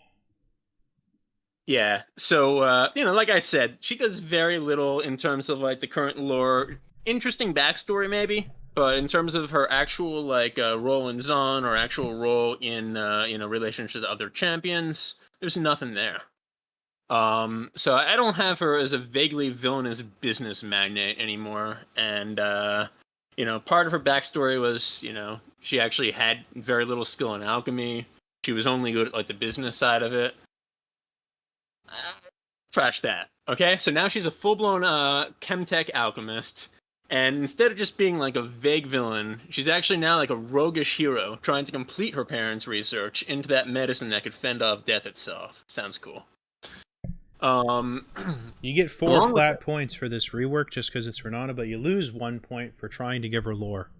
Yeah. So, like I said, she does very little in terms of like the current lore. Interesting backstory, maybe, but in terms of her actual like role in Zon or actual role in relationship to other champions, there's nothing there. So I don't have her as a vaguely villainous business magnate anymore, and part of her backstory was she actually had very little skill in alchemy. She was only good at like the business side of it. Trash that. Okay, so now she's a full-blown chemtech alchemist, and instead of just being like a vague villain, she's actually now like a roguish hero trying to complete her parents' research into that medicine that could fend off death itself. Sounds cool. Um, You get four along with flat points for this rework just because it's Renata, but you lose 1 point for trying to give her lore.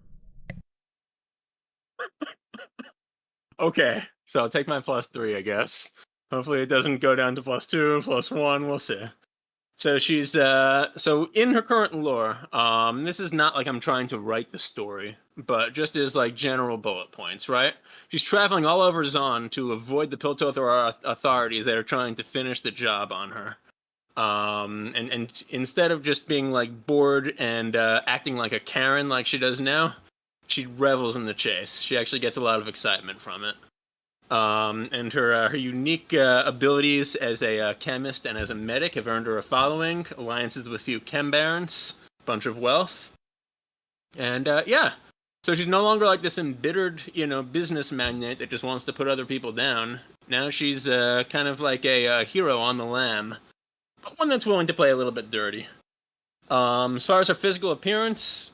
okay, so I'll take my +3, I guess. Hopefully it doesn't go down to +2, +1. We'll see. So she's so in her current lore, this is not like I'm trying to write the story, but just as like general bullet points, right? She's traveling all over Zon to avoid the Piltover authorities that are trying to finish the job on her. And instead of just being like bored and acting like a Karen like she does now, she revels in the chase. She actually gets a lot of excitement from it. And her unique abilities as a chemist and as a medic have earned her a following, alliances with a few chem barons, bunch of wealth, and yeah. So she's no longer like this embittered, business magnate that just wants to put other people down. Now she's kind of like a hero on the lam, but one that's willing to play a little bit dirty. As far as her physical appearance,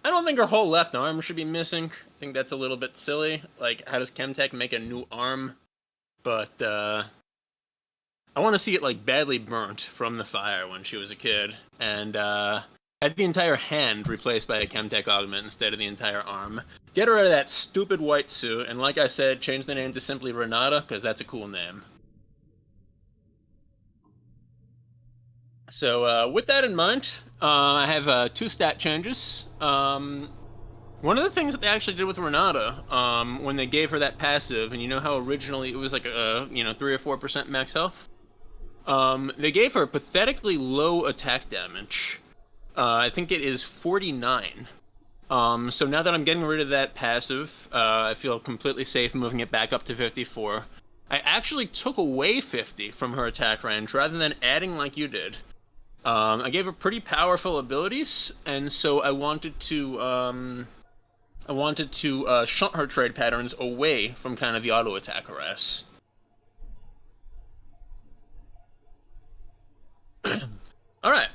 I don't think her whole left arm should be missing. I think that's a little bit silly. Like, how does Chemtech make a new arm? But I want to see it like badly burnt from the fire when she was a kid, and had the entire hand replaced by a Chemtech augment instead of the entire arm. Get her out of that stupid white suit, and like I said, change the name to simply Renata because that's a cool name. So with that in mind, I have 2 stat changes. One of the things that they actually did with Renata, when they gave her that passive, and you know how originally it was like a 3 or 4% max health. They gave her pathetically low attack damage. I think it is 49. So now that I'm getting rid of that passive, I feel completely safe moving it back up to 54. I actually took away 50 from her attack range rather than adding like you did. I gave her pretty powerful abilities, and so I wanted to shunt her trade patterns away from kind of the auto attack harass. All right.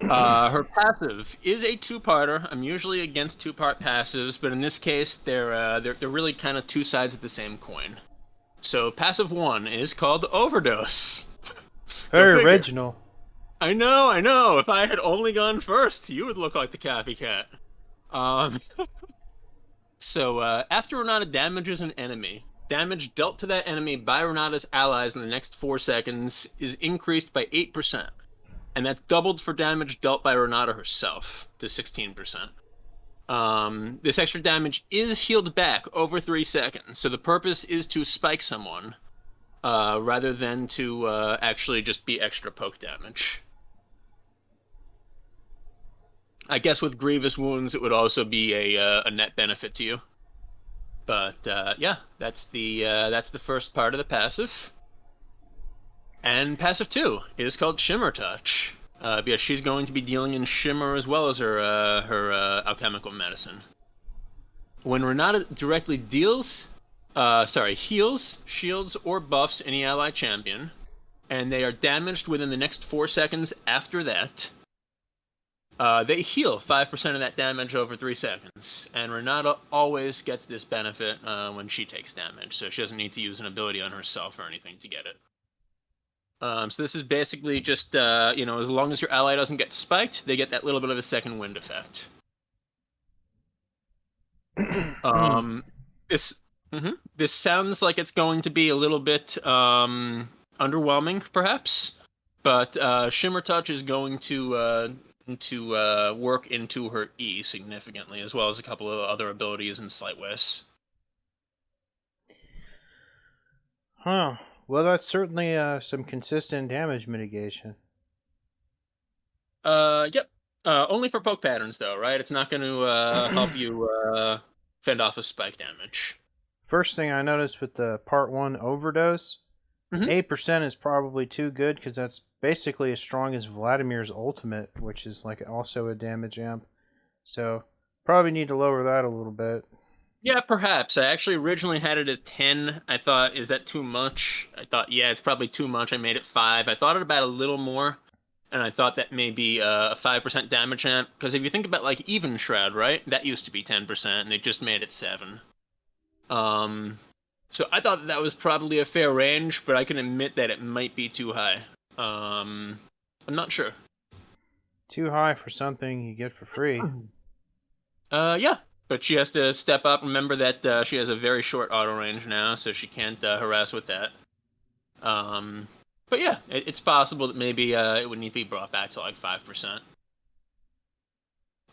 Her passive is a two-parter. I'm usually against two-part passives, but in this case, they're really kind of two sides of the same coin. So passive one is called Overdose. Go Very figure. original. I know, I know. If I had only gone first, you would look like the copycat. Um, after Renata damages an enemy, damage dealt to that enemy by Renata's allies in the next 4 seconds is increased by 8%. And that's doubled for damage dealt by Renata herself to 16%. This extra damage is healed back over 3 seconds, so the purpose is to spike someone, rather than to actually just be extra poke damage. I guess with grievous wounds, it would also be a net benefit to you. But yeah, that's the first part of the passive. And passive two is called Shimmer Touch, because she's going to be dealing in Shimmer as well as her alchemical medicine. When Renata directly heals, shields, or buffs any ally champion, and they are damaged within the next 4 seconds after that, they heal 5% of that damage over 3 seconds. And Renata always gets this benefit when she takes damage, so she doesn't need to use an ability on herself or anything to get it. So this is basically just, as long as your ally doesn't get spiked, they get that little bit of a second wind effect. Um, this this sounds like it's going to be a little bit underwhelming, perhaps, but Shimmer Touch is going to work into her E significantly, as well as a couple of other abilities in slight ways. Huh. Well, that's certainly some consistent damage mitigation. Yep. Only for poke patterns, though, right? It's not going to help you fend off a spike damage. First thing I noticed with the part one overdose, Hmm. 8% is probably too good because that's basically as strong as Vladimir's ultimate, which is like also a damage amp. So probably need to lower that a little bit. Yeah, perhaps. I actually originally had it at 10. I thought, is that too much? I thought, yeah, it's probably too much. I made it 5. I thought it about a little more, and I thought that maybe a 5% damage amp. Because if you think about like Even Shroud, right? That used to be 10%, and they just made it 7. Um, so I thought that was probably a fair range, but I can admit that it might be too high. I'm not sure. Too high for something you get for free. Yeah, but she has to step up. Remember that she has a very short auto range now, so she can't harass with that. Um, but yeah, it's possible that maybe it would need to be brought back to like 5%.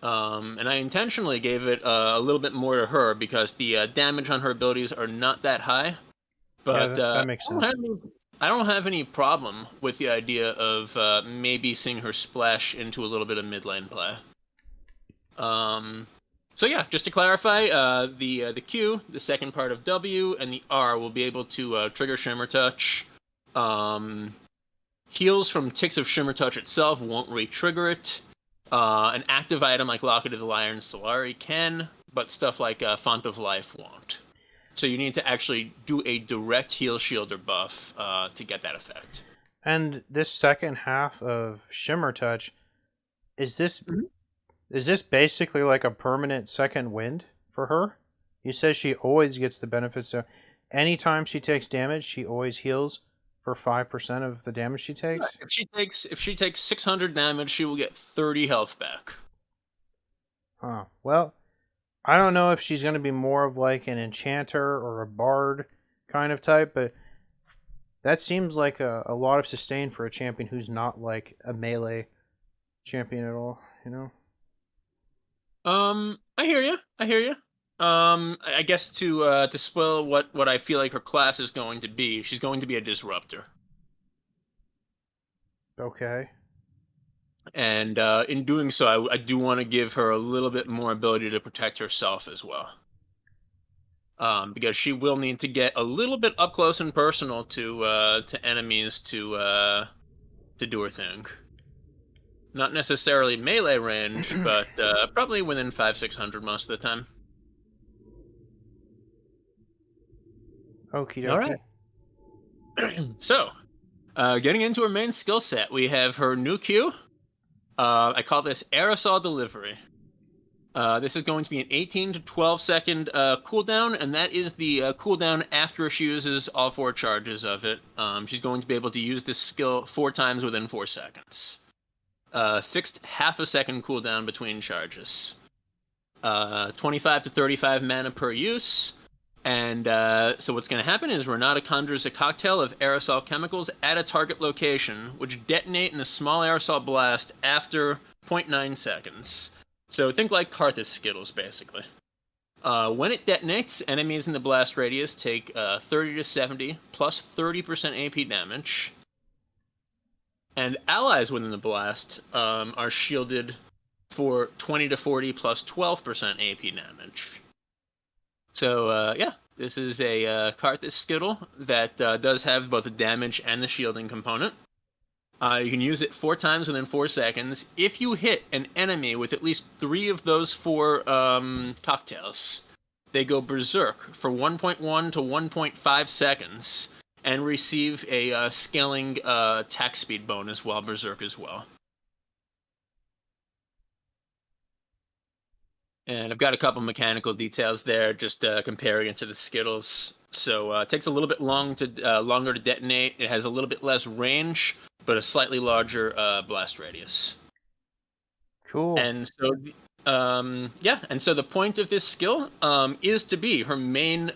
And I intentionally gave it a little bit more to her because the damage on her abilities are not that high. Yeah, But that makes sense. I don't have any problem with the idea of maybe seeing her splash into a little bit of mid lane play. Um, so yeah, just to clarify, the Q, the second part of W, and the R will be able to trigger Shimmer Touch. Um, Heals from ticks of Shimmer Touch itself won't re-trigger it. An active item like Locket of the Iron Solari can, but stuff like Font of Life won't. So you need to actually do a direct heal, shield, or buff to get that effect. And this second half of Shimmer Touch, is this Mhm. is this basically like a permanent second wind for her? You said she always gets the benefits. So anytime she takes damage, she always heals for 5% of the damage she Right. takes. If she takes 600 damage, she will get 30 health back. Huh. Well, I don't know if she's going to be more of like an enchanter or a bard kind of type, but that seems like a lot of sustain for a champion who's not like a melee champion at all, you know? I hear you. I hear you. I guess to spoil what I feel like her class is going to be, she's going to be a disruptor. Okay. And in doing so, I do want to give her a little bit more ability to protect herself as well. Because she will need to get a little bit up close and personal to enemies to do her thing. Not necessarily melee range, but probably within 500-600 most of the time. Okie All right. dokie. So, getting into her main skill set, we have her new Q. I call this aerosol delivery. This is going to be an 18 to 12 second cooldown, and that is the cooldown after she uses all 4 charges of it. She's going to be able to use this skill 4 times within 4 seconds. Fixed half a second cooldown between charges. 25 to 35 mana per use. And so what's going to happen is Renata conjures a cocktail of aerosol chemicals at a target location, which detonate in a small aerosol blast after 0.9 seconds. So think like Karthus Skittles, basically. When it detonates, enemies in the blast radius take 30 to 70 plus 30% AP damage. And allies within the blast are shielded for 20 to 40 plus 12% AP damage. So, yeah, this is a Karthus Skittle that does have both the damage and the shielding component. You can use it 4 times within 4 seconds. If you hit an enemy with at least 3 of those 4 cocktails, they go berserk for 1.1 to 1.5 seconds and receive a scaling attack speed bonus while berserk as well. And I've got a couple mechanical details there, just comparing it to the Skittles. So it takes a little bit longer to detonate. It has a little bit less range, but a slightly larger blast radius. Cool. And so, yeah, and so the point of this skill is to be her main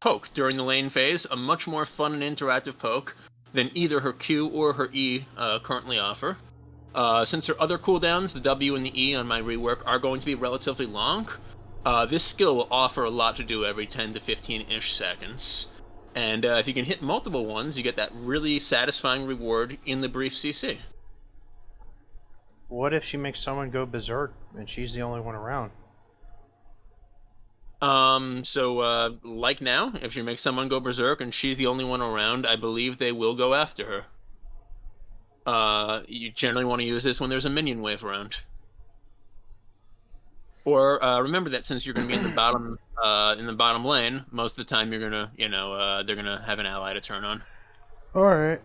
poke during the lane phase, a much more fun and interactive poke than either her Q or her E currently offer. Since her other cooldowns, the W and the E on my rework, are going to be relatively long, this skill will offer a lot to do every 10 to 15-ish seconds. And if you can hit multiple ones, you get that really satisfying reward in the brief CC. What if she makes someone go berserk and she's the only one around? Like now, if she makes someone go berserk and she's the only one around, I believe they will go after her. You generally want to use this when there's a minion wave around. Or remember that since you're going to be in the bottom lane, most of the time you're gonna, they're gonna have an ally to turn on. All right.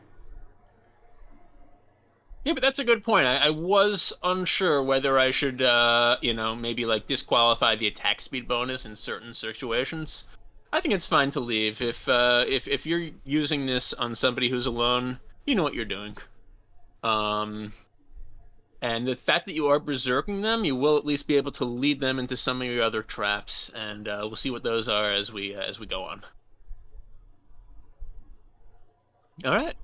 Yeah, but that's a good point. I was unsure whether I should, maybe like disqualify the attack speed bonus in certain situations. I think it's fine to leave if you're using this on somebody who's alone. You know what you're doing. And the fact that you are berserking them, you will at least be able to lead them into some of your other traps, and we'll see what those are as we go on. All right.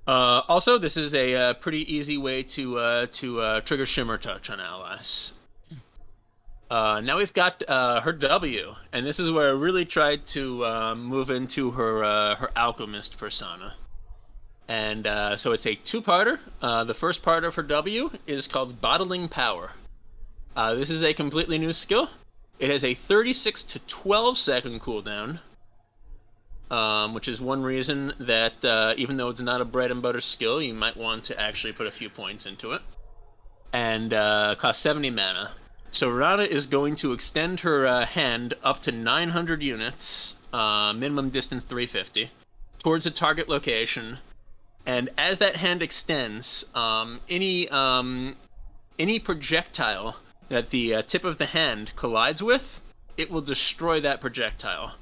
Also, this is a pretty easy way to trigger Shimmer Touch on allies. Now we've got her W, and this is where I really tried to move into her alchemist persona. And so it's a 2-parter. The first part of her W is called Bottling Power. This is a completely new skill. It has a 36 to 12 second cooldown, which is one reason that even though it's not a bread and butter skill, you might want to actually put a few points into it. And costs 70 mana. So Renata is going to extend her hand up to 900 units, minimum distance 350, towards a target location. And as that hand extends, any projectile that the tip of the hand collides with, it will destroy that projectile.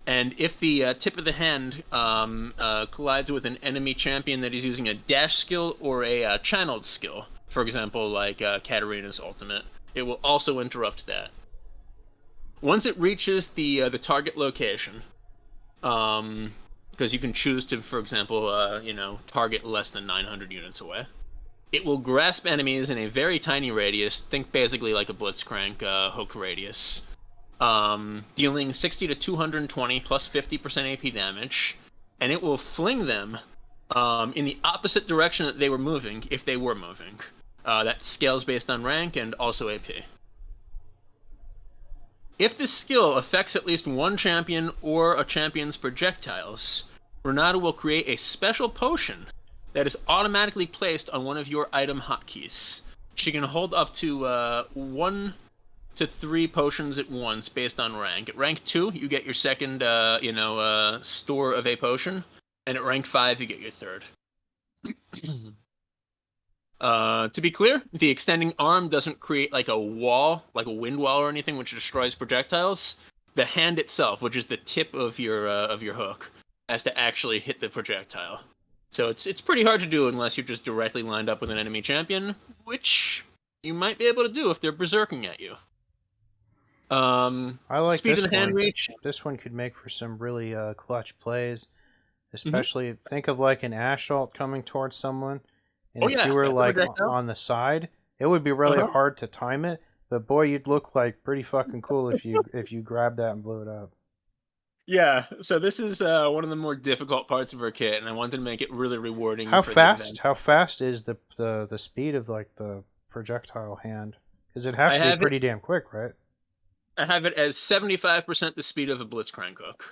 And if the tip of the hand collides with an enemy champion that is using a dash skill or a channeled skill, for example, like Katarina's ultimate, it will also interrupt that. Once it reaches the target location, because you can choose to, for example, target less than 900 units away, it will grasp enemies in a very tiny radius. Think basically like a Blitzcrank hook radius. Dealing 60 to 220 plus 50% AP damage, and it will fling them in the opposite direction that they were moving if they were moving. That scales based on rank and also AP. If this skill affects at least one champion or a champion's projectiles, Renata will create a special potion that is automatically placed on one of your item hotkeys. She can hold up to 1 to 3 potions at once based on rank. At rank 2, you get your second, store of a potion, and at rank 5, you get your third. To be clear, the extending arm doesn't create like a wall, like a wind wall or anything, which destroys projectiles. The hand itself, which is the tip of your hook, has to actually hit the projectile. So it's pretty hard to do unless you're just directly lined up with an enemy champion, which you might be able to do if they're berserking at you. I like Speed of this the hand one. reach. This one could make for some really clutch plays, Mm-hmm. especially think of like an Assault coming towards someone, and Oh if you yeah, were at the like projectile. on the side, it would be really Uh-huh. hard to time it. But boy, you'd look like pretty fucking cool if you grabbed that and blew it up. Yeah, so this is one of the more difficult parts of our kit, and I wanted to make it really rewarding How for the fast? advanced. How fast is the speed of like the projectile hand? Because it'd have I to be have it. pretty damn quick, right? I have it as 75% the speed of a blitzcrank hook.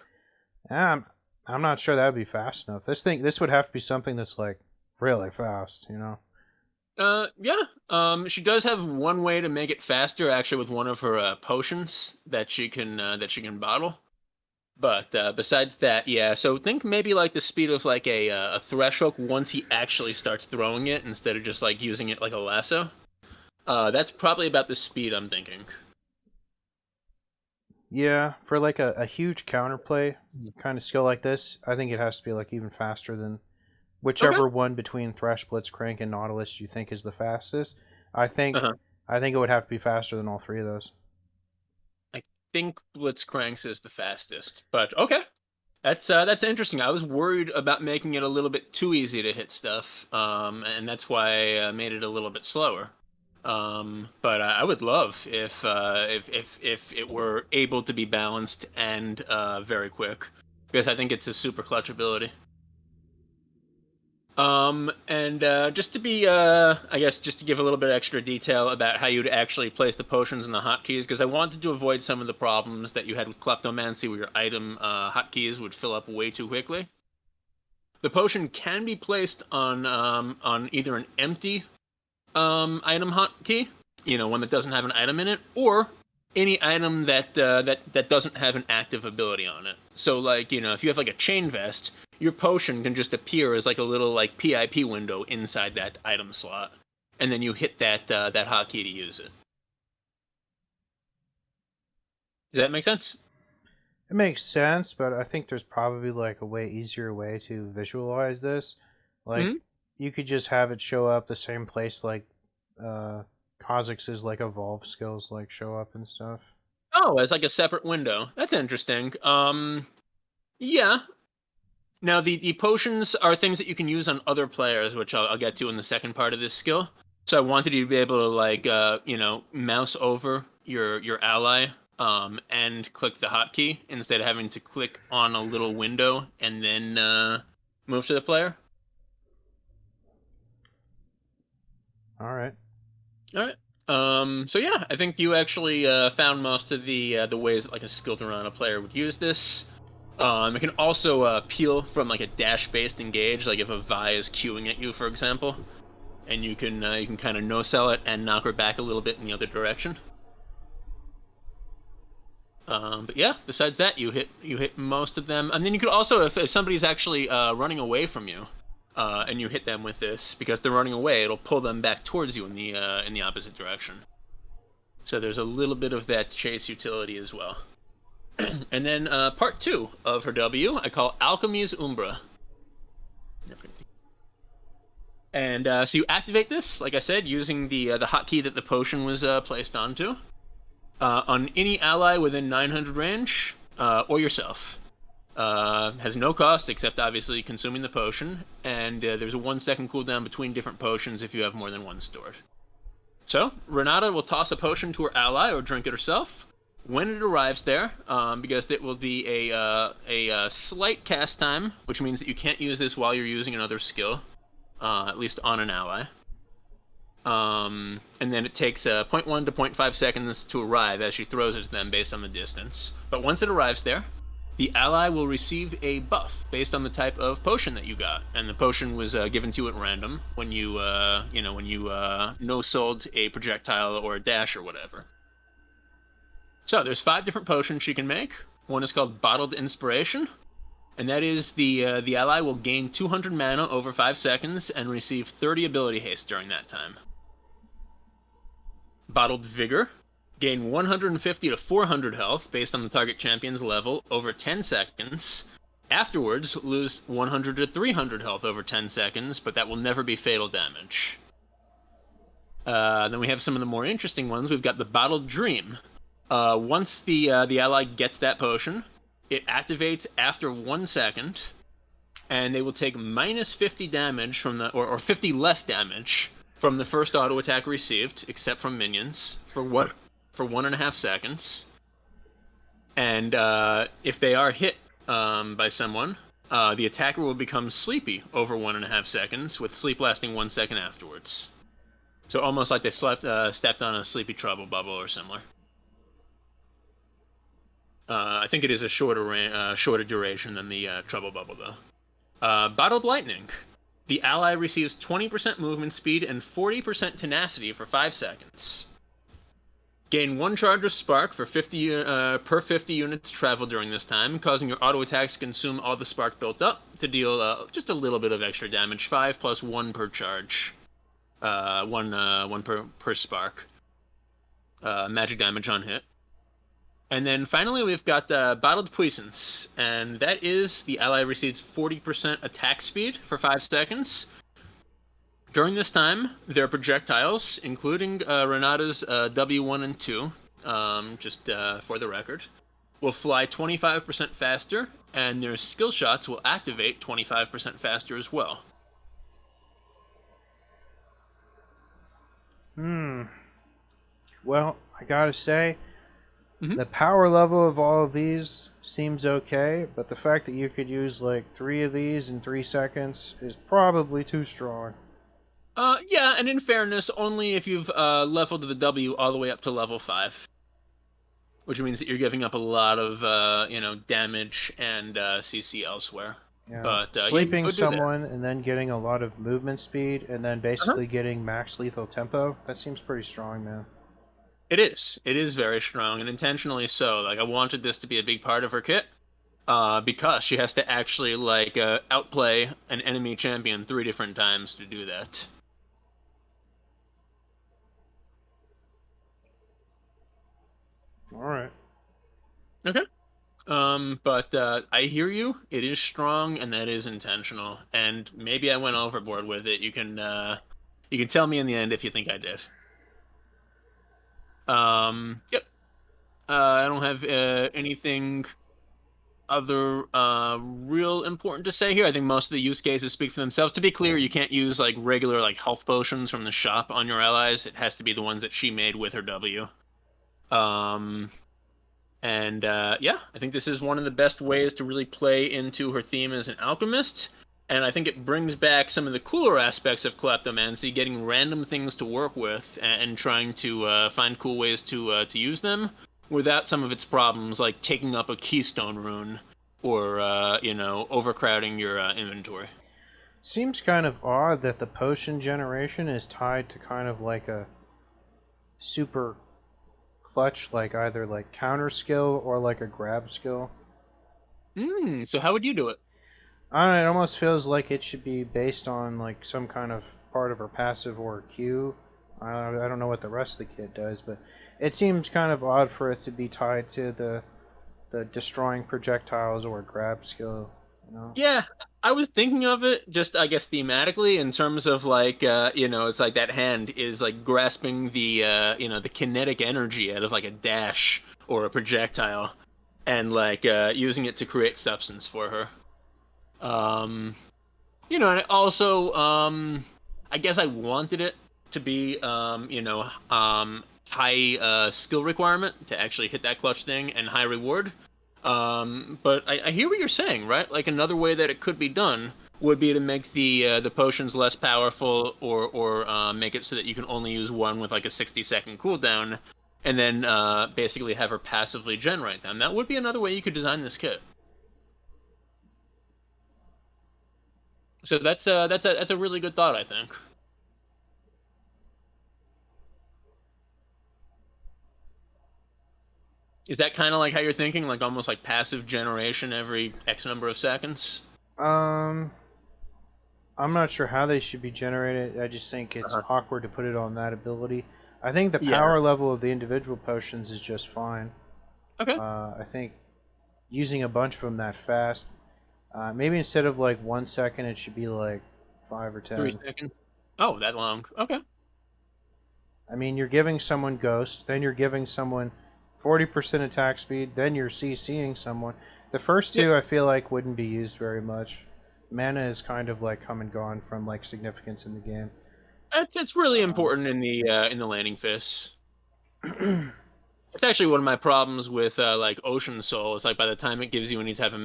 Yeah, I'm not sure that would be fast enough. This would have to be something that's like really fast, you know. Yeah. She does have one way to make it faster, actually, with one of her potions that she can bottle. But besides that, yeah. So think maybe like the speed of like a thresh hook once he actually starts throwing it instead of just like using it like a lasso. That's probably about the speed I'm thinking. Yeah, for like a huge counterplay kind of skill like this, I think it has to be like even faster than Okay. whichever one between Thresh, Blitzcrank, and Nautilus you think is the fastest. I think Uh-huh. I think it would have to be faster than all three of those. I think Blitzcranks is the fastest, but okay. That's interesting. I was worried about making it a little bit too easy to hit stuff, and that's why I made it a little bit slower. But I would love if it were able to be balanced and very quick, because I think it's a super clutch ability. And just to be, I guess, just to give a little bit extra detail about how you'd actually place the potions and the hotkeys, because I wanted to avoid some of the problems that you had with Kleptomancy, where your item hotkeys would fill up way too quickly. The potion can be placed on either an empty item hotkey, one that doesn't have an item in it, or any item that doesn't have an active ability on it. So, like, if you have like a chain vest, your potion can just appear as like a little like PIP window inside that item slot, and then you hit that hotkey to use it. Does that make sense? It makes sense, but I think there's probably like a way easier way to visualize this. Like Mm-hmm. you could just have it show up the same place like uh Kha'Zix's like evolve skills like show up and stuff. Oh, as like a separate window. That's interesting. Yeah. Now the potions are things that you can use on other players, which I'll get to in the second part of this skill. So I wanted you to be able to like mouse over your ally and click the hotkey instead of having to click on a little window and then move to the player. All right. All right. So yeah, I think you actually found most of the ways that like a skilled Renata player would use this. It can also peel from like a dash-based engage, like if a Vi is queuing at you, for example, and you can kind of no-sell it and knock her back a little bit in the other direction. But yeah, besides that, you hit most of them, and then you could also, if somebody's actually running away from you, and you hit them with this because they're running away, it'll pull them back towards you in the opposite direction. So there's a little bit of that chase utility as well. And then part 2 of her W, I call Alchemy's Umbra. And so you activate this, like I said, using the hotkey that the potion was placed onto, on any ally within 900 range, or yourself. Has no cost except obviously consuming the potion, and there's a 1 second cooldown between different potions if you have more than one stored. So Renata will toss a potion to her ally or drink it herself. When it arrives there, because it will be a slight cast time, which means that you can't use this while you're using another skill, at least on an ally. And then it takes 0.1 to 0.5 seconds to arrive as she throws it to them based on the distance. But once it arrives there, The ally will receive a buff based on the type of potion that you got, and the potion was given to you at random when you no-sold a projectile or a dash or whatever. So there's 5 different potions she can make. One is called Bottled Inspiration, and that is the ally will gain 200 mana over 5 seconds and receive 30 ability haste during that time. Bottled Vigor, gain 150 to 400 health based on the target champion's level over 10 seconds. Afterwards, lose 100 to 300 health over 10 seconds, but that will never be fatal damage. Then we have some of the more interesting ones. We've got the Bottled Dream. Once the ally gets that potion, it activates after 1 second, and they will take minus 50 damage from the or 50 less damage from the first auto attack received, except from minions, for 1.5 seconds. And if they are hit by someone, the attacker will become sleepy over 1.5 seconds, with sleep lasting 1 second afterwards. So almost like they stepped on a sleepy trouble bubble or similar. I think it is a shorter duration than the trouble bubble, though. Bottled Lightning. The ally receives 20% movement speed and 40% tenacity for 5 seconds. Gain 1 charge of spark for per 50 units traveled during this time, causing your auto attacks to consume all the spark built up to deal just a little bit of extra damage. 5 plus 1 per charge. One per spark. Magic damage on hit. And then finally, we've got Bottled Puissance, and that is the ally receives 40% attack speed for 5 seconds. During this time, their projectiles, including Renata's W1 and 2, just for the record, will fly 25% faster, and their skill shots will activate 25% faster as well. Well, I gotta say, the power level of all of these seems okay, but the fact that you could use like 3 of these in 3 seconds is probably too strong. Yeah, and in fairness, only if you've leveled the W all the way up to level 5. Which means that you're giving up a lot of, damage and CC elsewhere. Yeah. But Sleeping someone and then getting a lot of movement speed and then Uh-huh. basically getting max lethal tempo, that seems pretty strong, man. It is. It is very strong, and intentionally so. Like, I wanted this to be a big part of her kit, because she has to actually, outplay an enemy champion 3 different times to do that. Alright. Okay. But I hear you. It is strong, and that is intentional. And maybe I went overboard with it. You can tell me in the end if you think I did. Yep. I don't have anything other real important to say here. I think most of the use cases speak for themselves. To be clear, you can't use like regular like health potions from the shop on your allies. It has to be the ones that she made with her W. Um, and yeah, I think this is one of the best ways to really play into her theme as an alchemist. And I think it brings back some of the cooler aspects of kleptomancy, getting random things to work with and trying to find cool ways to use them without some of its problems, like taking up a keystone rune or overcrowding your inventory. Seems kind of odd that the potion generation is tied to kind of like a super clutch, like either like counter skill or like a grab skill. So how would you do it? I don't know, it almost feels like it should be based on like some kind of part of her passive or Q. I don't know what the rest of the kit does, but it seems kind of odd for it to be tied to the destroying projectiles or grab skill. You know? Yeah, I was thinking of it just, I guess, thematically in terms of it's like that hand is like grasping the kinetic energy out of like a dash or a projectile and using it to create substance for her. And also, I guess I wanted it to be, high skill requirement to actually hit that clutch thing and high reward. But I hear what you're saying, right? Like another way that it could be done would be to make the potions less powerful, or make it so that you can only use one with like a 60-second cooldown, and then basically have her passively generate them. That would be another way you could design this kit. So that's a really good thought, I think. Is that kind of like how you're thinking, like almost like passive generation every X number of seconds? Um, I'm not sure how they should be generated. I just think it's Uh-huh. awkward to put it on that ability. I think the Yeah. power level of the individual potions is just fine. Okay. I think using a bunch of them that fast, maybe instead of like 1 second, it should be like 5 or 10. 3 seconds. Oh, that long. Okay. I mean, you're giving someone Ghost, then you're giving someone 40% attack speed, then you're CCing someone. The first Yep. two I feel like wouldn't be used very much. Mana is kind of like come and gone from like significance in the game. It's really important in the landing phase. It's actually one of my problems with like Ocean Soul. It's like by the time it gives you any type of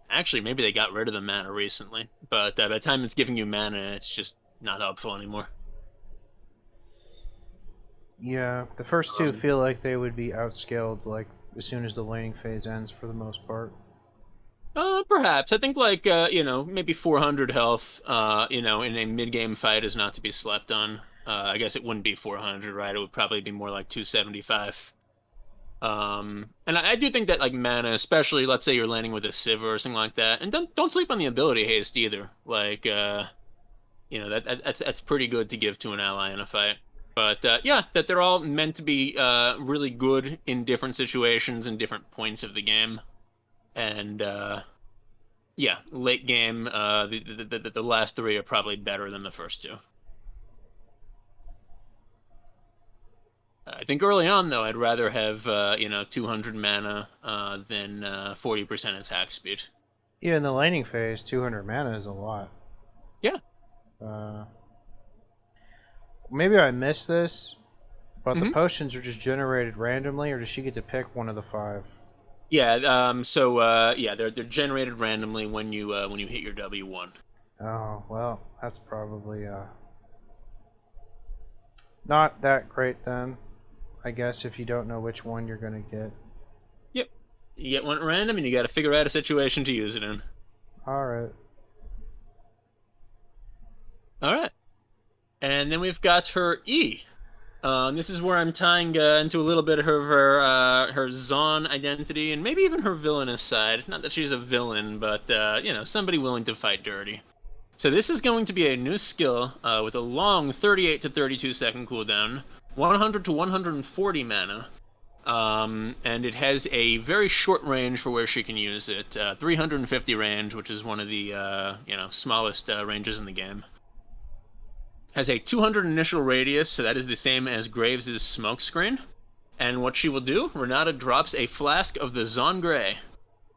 actually maybe they got rid of the mana recently, but by the time it's giving you mana, it's just not helpful anymore. Yeah, the first two Um, feel like they would be outscaled like as soon as the laning phase ends for the most part. Perhaps I think like maybe 400 health in a mid game fight is not to be slept on. I guess it wouldn't be 400, right? It would probably be more like 275. And I do think that like mana, especially let's say you're landing with a Sivir or something like that, and don't sleep on the ability haste either. Like that's pretty good to give to an ally in a fight. But yeah, that they're all meant to be really good in different situations and different points of the game. And yeah, late game, the last three are probably better than the first two. I think early on though, I'd rather have 200 mana than 40% attack speed. Yeah, in the laning phase, 200 mana is a lot. Yeah. Uh, Maybe I missed this, but the hmm potions are just generated randomly, or does she get to pick one of the five? Yeah. So yeah, they're generated randomly when you hit your W1. Oh, well, that's probably not that great then. I guess if you don't know which one you're gonna get. Yep. You get one at random, and you got to figure out a situation to use it in. All right. All right. And then we've got her E. This is where I'm tying into a little bit of her Zon identity and maybe even her villainous side. Not that she's a villain, but somebody willing to fight dirty. So this is going to be a new skill with a long 38 to 32 second cooldown, 100 to 140 mana, and it has a very short range for where she can use it. 350 range, which is one of the smallest ranges in the game. Has a 200 initial radius, so that is the same as Graves' smokescreen. And what she will do, Renata drops a flask of the Zongray,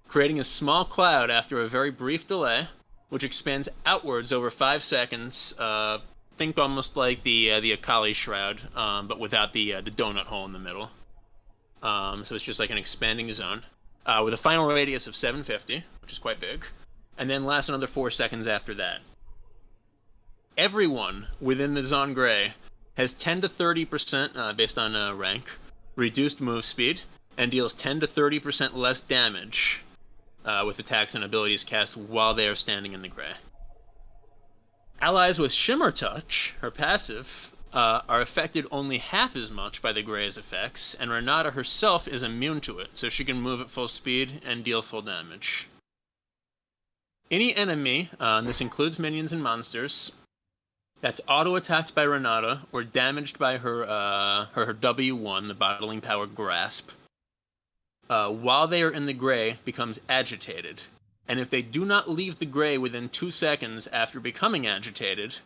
creating a small cloud after a very brief delay, which expands outwards over 5 seconds. Think almost like the Akali Shroud, but without the donut hole in the middle. So it's just like an expanding zone, with a final radius of 750, which is quite big, and then lasts another 4 seconds after that. Everyone within the Zongray has 10 to 30% based on rank, reduced move speed, and deals 10 to 30% less damage with attacks and abilities cast while they are standing in the gray. Allies with Shimmer Touch, her passive, are affected only half as much by the gray's effects, and Renata herself is immune to it, so she can move at full speed and deal full damage. Any enemy, and this includes minions and monsters, that's auto-attacked by Renata or damaged by her W1, the bottling power grasp, while they are in the gray, becomes agitated. And if they do not leave the gray within 2 seconds after becoming agitated,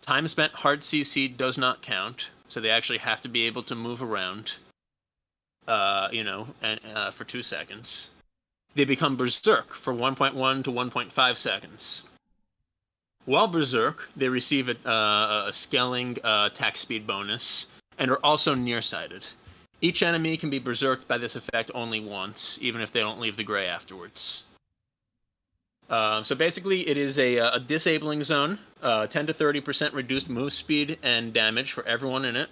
time spent hard CC does not count, so they actually have to be able to move around, for 2 seconds. They become berserk for 1.1 to 1.5 seconds. While berserk, they receive a scaling attack speed bonus and are also nearsighted. Each enemy can be berserked by this effect only once, even if they don't leave the gray afterwards. So basically, it is a disabling zone, 10 to 30% reduced move speed and damage for everyone in it.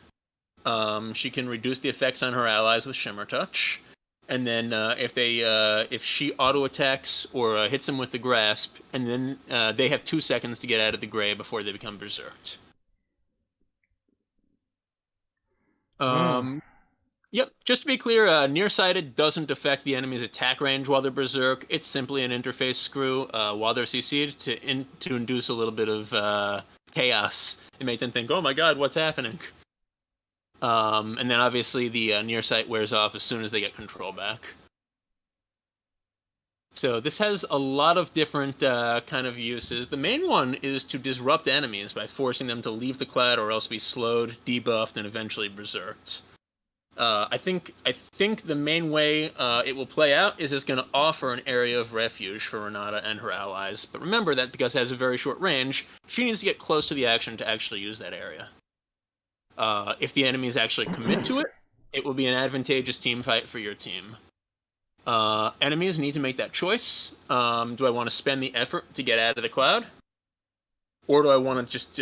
She can reduce the effects on her allies with Shimmer Touch, And then if she auto attacks or hits them with the grasp, and then they have 2 seconds to get out of the gray before they become berserked. Mm. Um, Yep. Just to be clear, nearsighted doesn't affect the enemy's attack range while they're berserk. It's simply an interface screw while they're CC'd to induce a little bit of chaos and make them think, "Oh my God, what's happening?" And then obviously the nearsight wears off as soon as they get control back. So this has a lot of different kind of uses. The main one is to disrupt enemies by forcing them to leave the cloud or else be slowed, debuffed, and eventually berserked. I think the main way it will play out is it's going to offer an area of refuge for Renata and her allies. But remember that because it has a very short range, she needs to get close to the action to actually use that area. If the enemies actually commit to it, it will be an advantageous team fight for your team. Enemies need to make that choice. Do I want to spend the effort to get out of the cloud? Or do I want to just,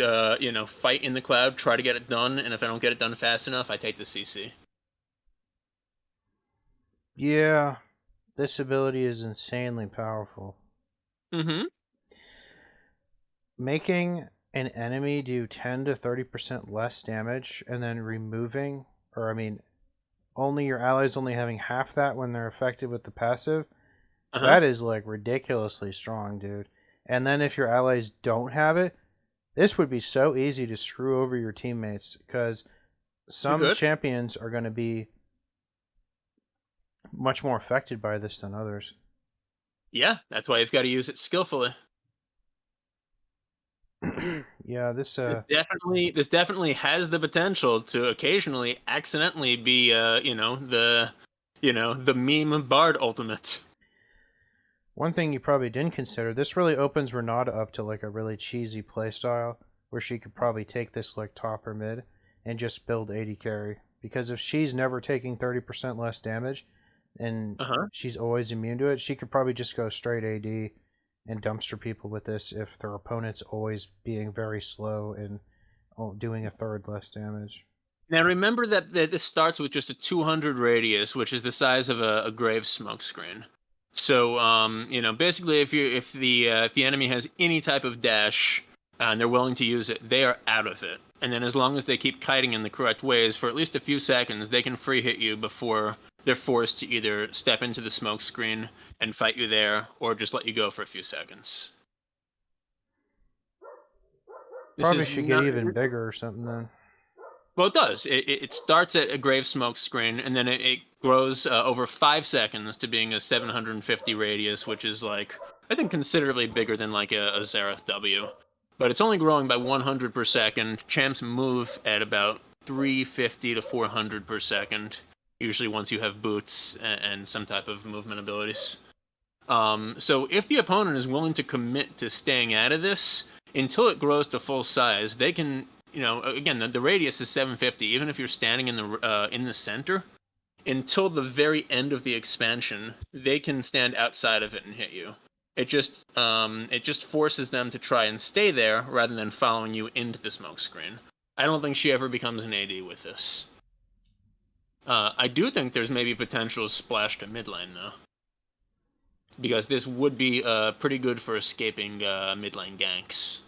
fight in the cloud, try to get it done, and if I don't get it done fast enough, I take the CC? Yeah, this ability is insanely powerful. Mm-hmm. Making an enemy do 10 to 30% less damage and then removing, or I mean, only your allies only having half that when they're affected with the passive, Uh-huh. that is like ridiculously strong, dude. And then if your allies don't have it, this would be so easy to screw over your teammates because You some could. champions are going to be much more affected by this than others. Yeah, that's why you've got to use it skillfully. Yeah, this This definitely has the potential to occasionally accidentally be the meme bard ultimate. one thing you probably didn't consider, this really opens Renata up to like a really cheesy playstyle where she could probably take this like top or mid and just build 80 carry. Because if she's never taking 30% less damage and Uh-huh. she's always immune to it, she could probably just go straight AD and dumpster people with this if their opponent's always being very slow and doing a third less damage. Now remember that this starts with just a 200 radius, which is the size of a grave smoke screen. So basically if the enemy has any type of dash and they're willing to use it, they are out of it. And then as long as they keep kiting in the correct ways for at least a few seconds, they can free hit you before they're forced to either step into the smoke screen and fight you there or just let you go for a few seconds. This Probably is should get not even bigger or something then. Well, it does. It starts at a grave smoke screen, and then it grows over 5 seconds to being a 750 radius, which is like I think considerably bigger than like a Zareth W. But it's only growing by 100 per second. Champs move at about 350 to 400 per second. Usually, once you have boots and some type of movement abilities. So if the opponent is willing to commit to staying out of this until it grows to full size, they can, again, the radius is 750. Even if you're standing in the center, until the very end of the expansion, they can stand outside of it and hit you. It just forces them to try and stay there rather than following you into the smoke screen. I don't think she ever becomes an AD with this. I do think there's maybe potential splash to mid lane though, because this would be pretty good for escaping mid lane ganks.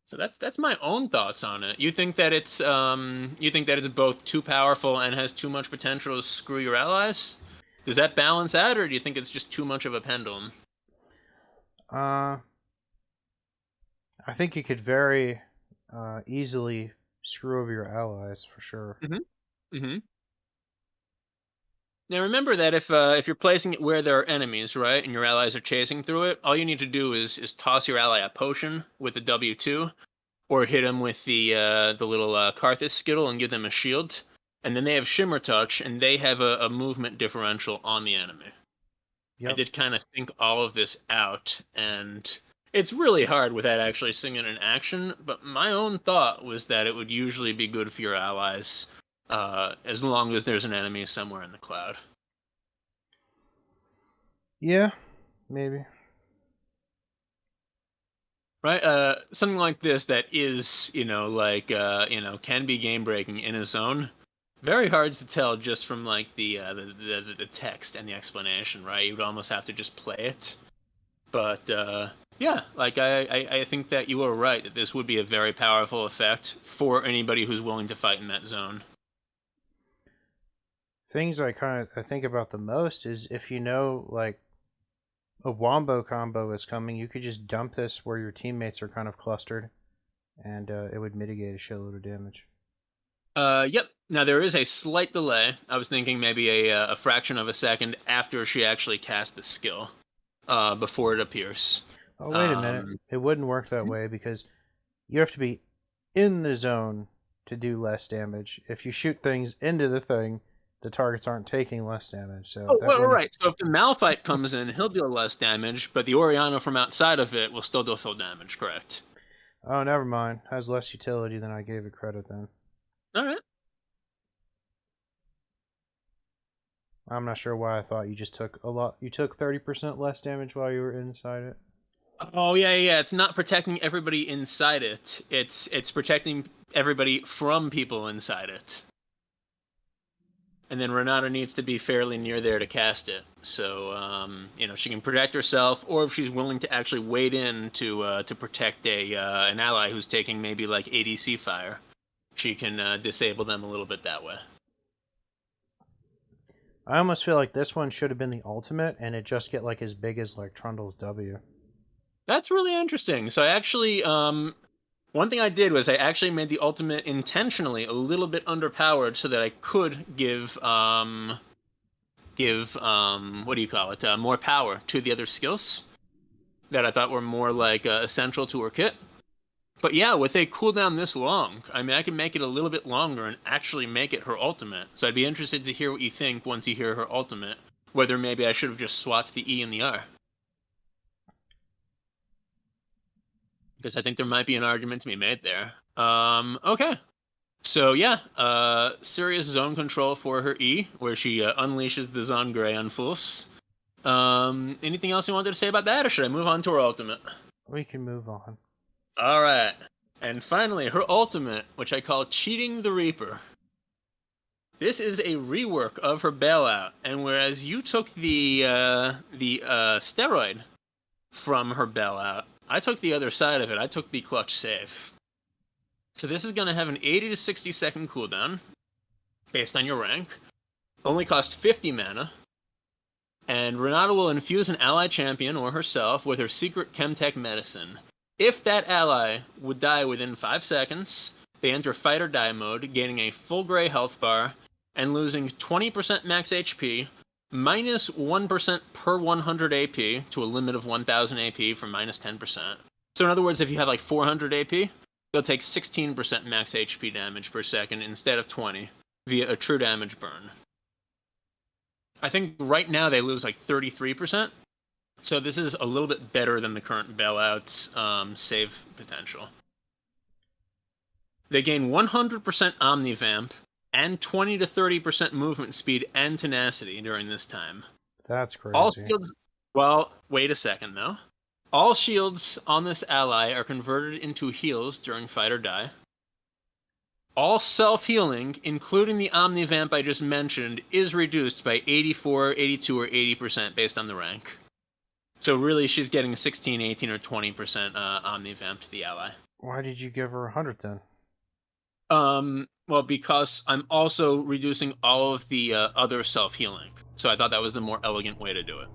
So that's my own thoughts on it. You think that it's both too powerful and has too much potential to screw your allies? Does that balance out, or do you think it's just too much of a pendulum? Uh, I think you could very easily screw over your allies for sure. Mm-hmm. Mm-hmm. Now remember that if you're placing it where there are enemies, right, and your allies are chasing through it, all you need to do is toss your ally a potion with a W2, or hit them with the little Karthus skittle and give them a shield, and then they have Shimmer Touch, and they have a movement differential on the enemy. I Yep. did kind of think all of this out, and it's really hard without actually seeing it in action. But my own thought was that it would usually be good for your allies, as long as there's an enemy somewhere in the cloud. Yeah, maybe. Right, something like this that is, can be game breaking in its own. Very hard to tell just from like the text and the explanation, right? You would almost have to just play it. But yeah, like I think that you are right that this would be a very powerful effect for anybody who's willing to fight in that zone. Things I think about the most is if you know like a wombo combo is coming, you could just dump this where your teammates are kind of clustered, and it would mitigate a shitload of damage. Yep. Now there is a slight delay. I was thinking maybe a fraction of a second after she actually cast the skill, before it appears. Oh, wait a minute. Um, It wouldn't work that way because you have to be in the zone to do less damage. If you shoot things into the thing, the targets aren't taking less damage, so oh, that well, wouldn't. right. So if the Malphite comes in, he'll deal less damage, but the Oriana from outside of it will still deal full damage. Correct. Oh, never mind. Has less utility than I gave it credit then. All right. I'm not sure why I thought you just took a lot. You took 30% less damage while you were inside it. Oh yeah, yeah. It's not protecting everybody inside it. It's protecting everybody from people inside it. And then Renata needs to be fairly near there to cast it. So she can protect herself, or if she's willing to actually wade in to protect a an ally who's taking maybe like ADC fire, she can disable them a little bit that way. I almost feel like this one should have been the ultimate, and it just get like as big as like Trundle's W. That's really interesting. So I actually, one thing I did was I actually made the ultimate intentionally a little bit underpowered so that I could give what do you call it, more power to the other skills that I thought were more like essential to her kit. But yeah, with a cooldown this long, I mean, I can make it a little bit longer and actually make it her ultimate. So I'd be interested to hear what you think once you hear her ultimate. Whether maybe I should have just swapped the E and the R. Because I think there might be an argument to be made there. Okay. So yeah, serious zone control for her E, where she unleashes the Zangre on Fus. Anything else you wanted to say about that, or should I move on to her ultimate? We can move on. All right. And finally, her ultimate, which I call Cheating the Reaper. This is a rework of her bailout, and whereas you took the steroid from her bailout, I took the other side of it. I took the clutch save. So this is going to have an 80 to 60 second cooldown, based on your rank. Only cost 50 mana. And Renata will infuse an ally champion or herself with her secret Chemtech medicine. If that ally would die within 5 seconds, they enter fight or die mode, gaining a full gray health bar and losing 20% max HP, minus 1% per 100 AP to a limit of 1000 AP for minus 10%. So in other words, if you have like 400 AP, they'll take 16% max HP damage per second instead of 20 via a true damage burn. I think right now they lose like 33%. So this is a little bit better than the current bailout's save potential. They gain 100% Omnivamp and 20 to 30% movement speed and tenacity during this time. That's All crazy. shields. Well, wait a second though. All shields on this ally are converted into heals during fight or die. All self-healing, including the Omnivamp I just mentioned, is reduced by 84, 82, or 80% based on the rank. So really, she's getting 16, 18, or 20% Omnivamp to the ally. Why did you give her 100 then? Well, because I'm also reducing all of the other self-healing. So I thought that was the more elegant way to do it.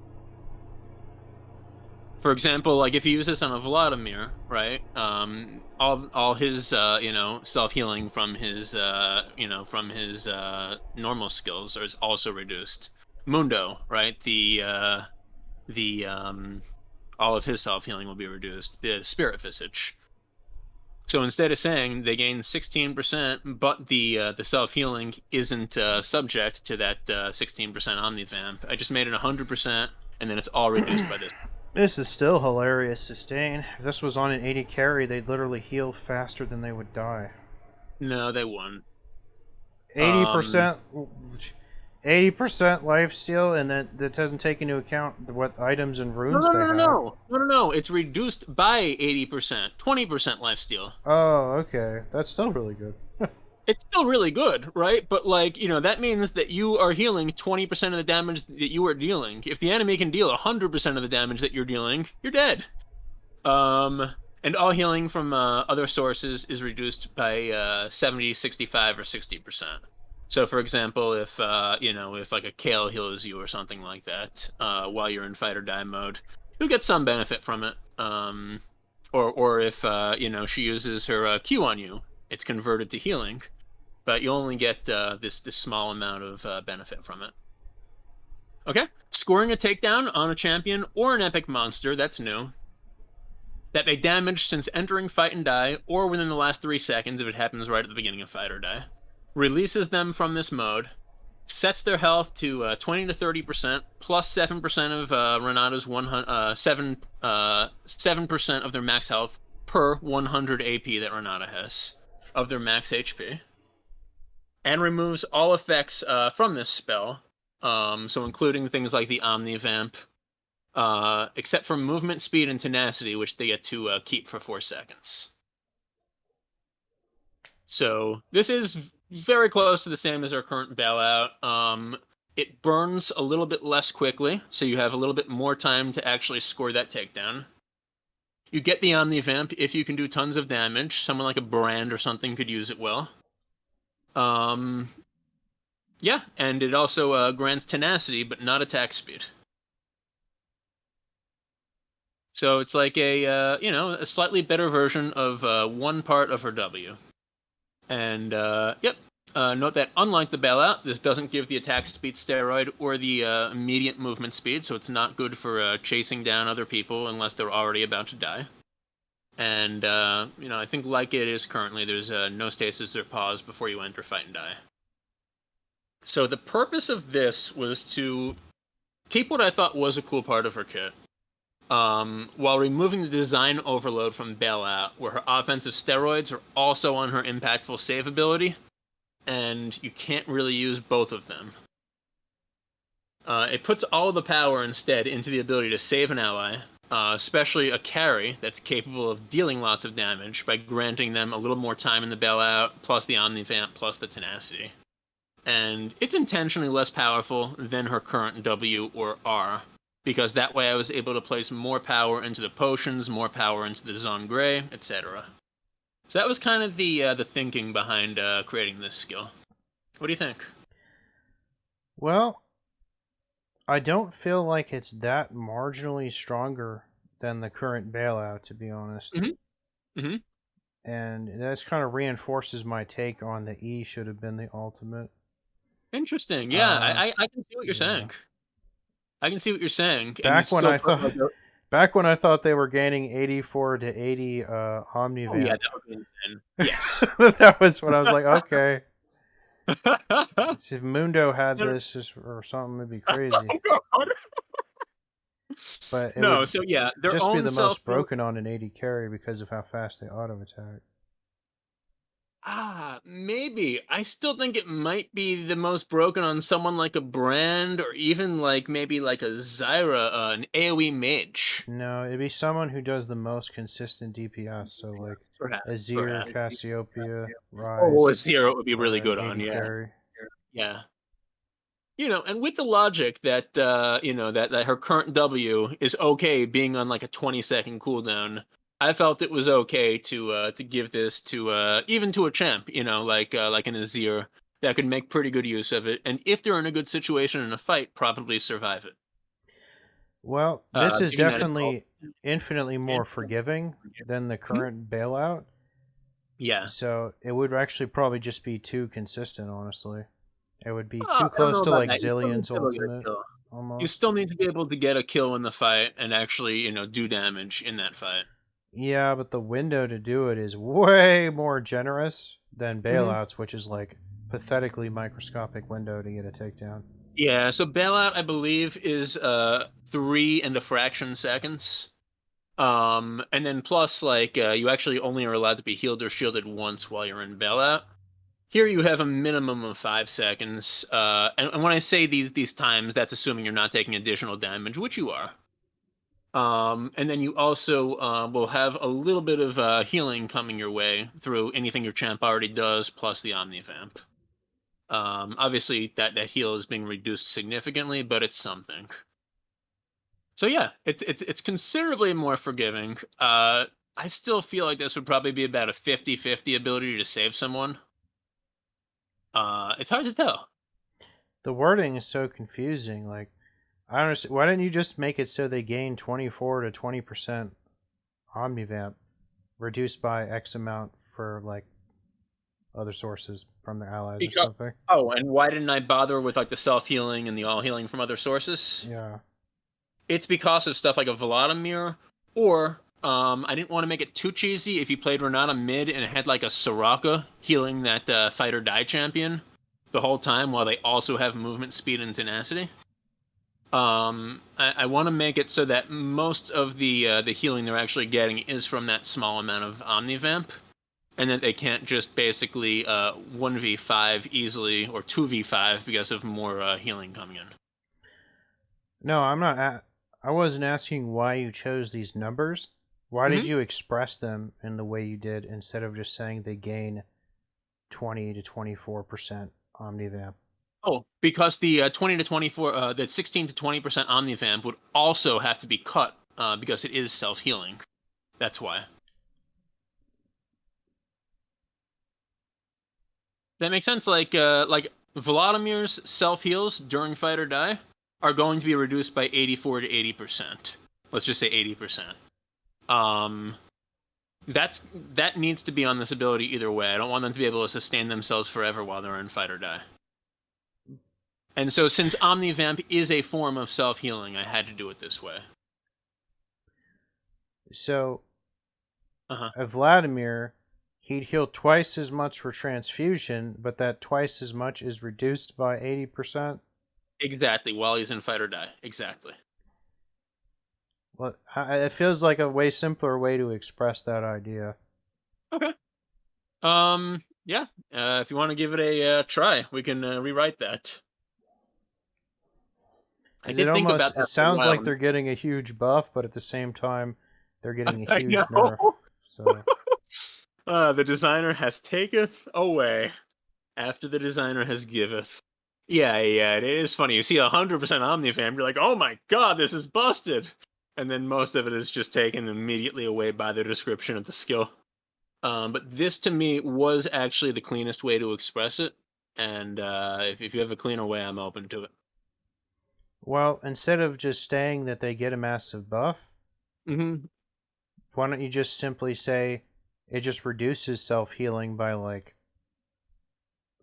For example, like if you use this on a Vladimir, right? All his self-healing from his normal skills is also reduced. Mundo, right? The all of his self-healing will be reduced. The Spirit Visage. So instead of saying they gain 16%, but the self-healing isn't subject to that 16% Omnivamp, I just made it 100%, and then it's all reduced by this. This is still hilarious, Sustain. If this was on an 80 carry, they'd literally heal faster than they would die. No, they won't. 80%, 80% lifesteal, and that doesn't take into account what items and runes they have. No. It's reduced by 80%, 20% lifesteal. Oh, okay. That's still really good. It's still really good, right? But like, that means that you are healing 20% of the damage that you are dealing. If the enemy can deal 100% of the damage that you're dealing, you're dead. And all healing from other sources is reduced by 70, 65, or 60%. So, for example, if like a Kale heals you or something like that, while you're in fight or die mode, you'll get some benefit from it. Or if she uses her Q on you, it's converted to healing, but you'll only get this small amount of benefit from it. Okay, scoring a takedown on a champion or an epic monster, that's new, that they damage since entering fight and die, or within the last 3 seconds if it happens right at the beginning of fight or die. Releases them from this mode, sets their health to 20 to 30%, plus 7% of Renata's 7% of their max health per 100 AP that Renata has of their max HP. And removes all effects from this spell, so including things like the Omnivamp, except for movement, speed, and tenacity, which they get to keep for 4 seconds. So this is very close to the same as our current bailout. It burns a little bit less quickly, so you have a little bit more time to actually score that takedown. You get the Omnivamp if you can do tons of damage. Someone like a Brand or something could use it well. Yeah, and it also grants tenacity, but not attack speed. So it's like a slightly better version of one part of her W. And yep, note that unlike the bailout, this doesn't give the attack speed steroid or the immediate movement speed, so it's not good for chasing down other people unless they're already about to die. And I think like it is currently, there's no stasis or pause before you enter fight and die. So the purpose of this was to keep what I thought was a cool part of her kit, while removing the design overload from Bailout, where her offensive steroids are also on her impactful save ability, and you can't really use both of them. It puts all the power instead into the ability to save an ally, especially a carry that's capable of dealing lots of damage by granting them a little more time in the Bailout, plus the Omnivamp, plus the tenacity. And it's intentionally less powerful than her current W or R, because that way I was able to place more power into the potions, more power into the Zone Grey, etc. So that was kind of the thinking behind creating this skill. What do you think? Well, I don't feel like it's that marginally stronger than the current bailout, to be honest. Mm-hmm. Mm-hmm. And this kind of reinforces my take on the E should have been the ultimate. Interesting. Yeah, Uh, I can see what you're yeah. saying. I can see what you're saying, and you Back when still I put thought, like a... back when I thought they were gaining 84 to 80 Oh yeah, Omnivamp, that would be insane. Yes. that was when I was like, okay, if Mundo had this or something, it'd be crazy. But it No, would so yeah, their just be own the self... most broken on an 80 carry because of how fast they auto attack. Maybe. I still think it might be the most broken on someone like a Brand, or even like maybe like a Zyra, an AoE mage. No, it'd be someone who does the most consistent DPS. So like Perhaps, Azir, perhaps. Cassiopeia, Oh, Rise, a Zero would be really or an good on, 80 yeah. carry. Yeah. And with the logic that that her current W is okay being on like a 20-second cooldown, I felt it was okay to give this to even to a champ, like an Azir that could make pretty good use of it, and if they're in a good situation in a fight, probably survive it. Well, this is Given that it's all... definitely infinitely more forgiving than the Mhm. current bailout. Yeah. So it would actually probably just be too consistent, honestly. It would be Oh, too I don't close know to about like that. You still need to Zillion's be able to get a ultimate, kill. You still almost. need to be able to get a kill in the fight and actually, do damage in that fight. Yeah, but the window to do it is way more generous than Mhm. bailouts, which is like pathetically microscopic window to get a takedown. Yeah, so bailout, I believe, is 3 and a fraction seconds. And then plus, like, you actually only are allowed to be healed or shielded once while you're in bailout. Here you have a minimum of 5 seconds. And when I say these times, that's assuming you're not taking additional damage, which you are. And then you also will have a little bit of healing coming your way through anything your champ already does, plus the Omnivamp. Obviously, that heal is being reduced significantly, but it's something. So yeah, it's considerably more forgiving. I still feel like this would probably be about a 50-50 ability to save someone. It's hard to tell. The wording is so confusing. Like, I don't understand. Why didn't you just make it so they gain 24 to 20% Omnivamp, reduced by X amount for like other sources from their allies or Because, something? oh, and why didn't I bother with like the self healing and the all healing from other sources? Yeah. It's because of stuff like a Vladimir, or I didn't want to make it too cheesy. If you played Renata mid and it had like a Soraka healing that fight or die champion the whole time, while they also have movement speed and tenacity. I want to make it so that most of the healing they're actually getting is from that small amount of Omnivamp, and that they can't just basically 1v5 easily or 2v5 because of more healing coming in. No, I'm not. I wasn't asking why you chose these numbers. Why did Mm-hmm. you express them in the way you did instead of just saying they gain 20 to 24% Omnivamp? Oh, because the 20 to 24, the 16 to 20% Omnivamp would also have to be cut because it is self healing. That's why. That makes sense. Like Vladimir's self heals during fight or die are going to be reduced by 84 to 80%. Let's just say 80%. Um, that needs to be on this ability either way. I don't want them to be able to sustain themselves forever while they're in fight or die. And so, since Omnivamp is a form of self healing, I had to do it this way. So, Uh huh. Vladimir, he'd heal twice as much for transfusion, but that twice as much is reduced by 80%. Exactly. While he's in fight or die. Exactly. Well, it feels like a way simpler way to express that idea. Okay. Yeah. If you want to give it a try, we can rewrite that. I Because it did think almost about it that for a sounds while. like they're getting a huge buff, but at the same time, they're getting a I huge nerf. know. So The designer has taketh away after the designer has giveth. Yeah, yeah, it is funny. You see 100% Omnifam, you're like, oh my god, this is busted. And then most of it is just taken immediately away by the description of the skill. But this to me was actually the cleanest way to express it. And if you have a cleaner way, I'm open to it. well, instead of just saying that they get a massive buff, Hmm. why don't you just simply say it just reduces self healing by like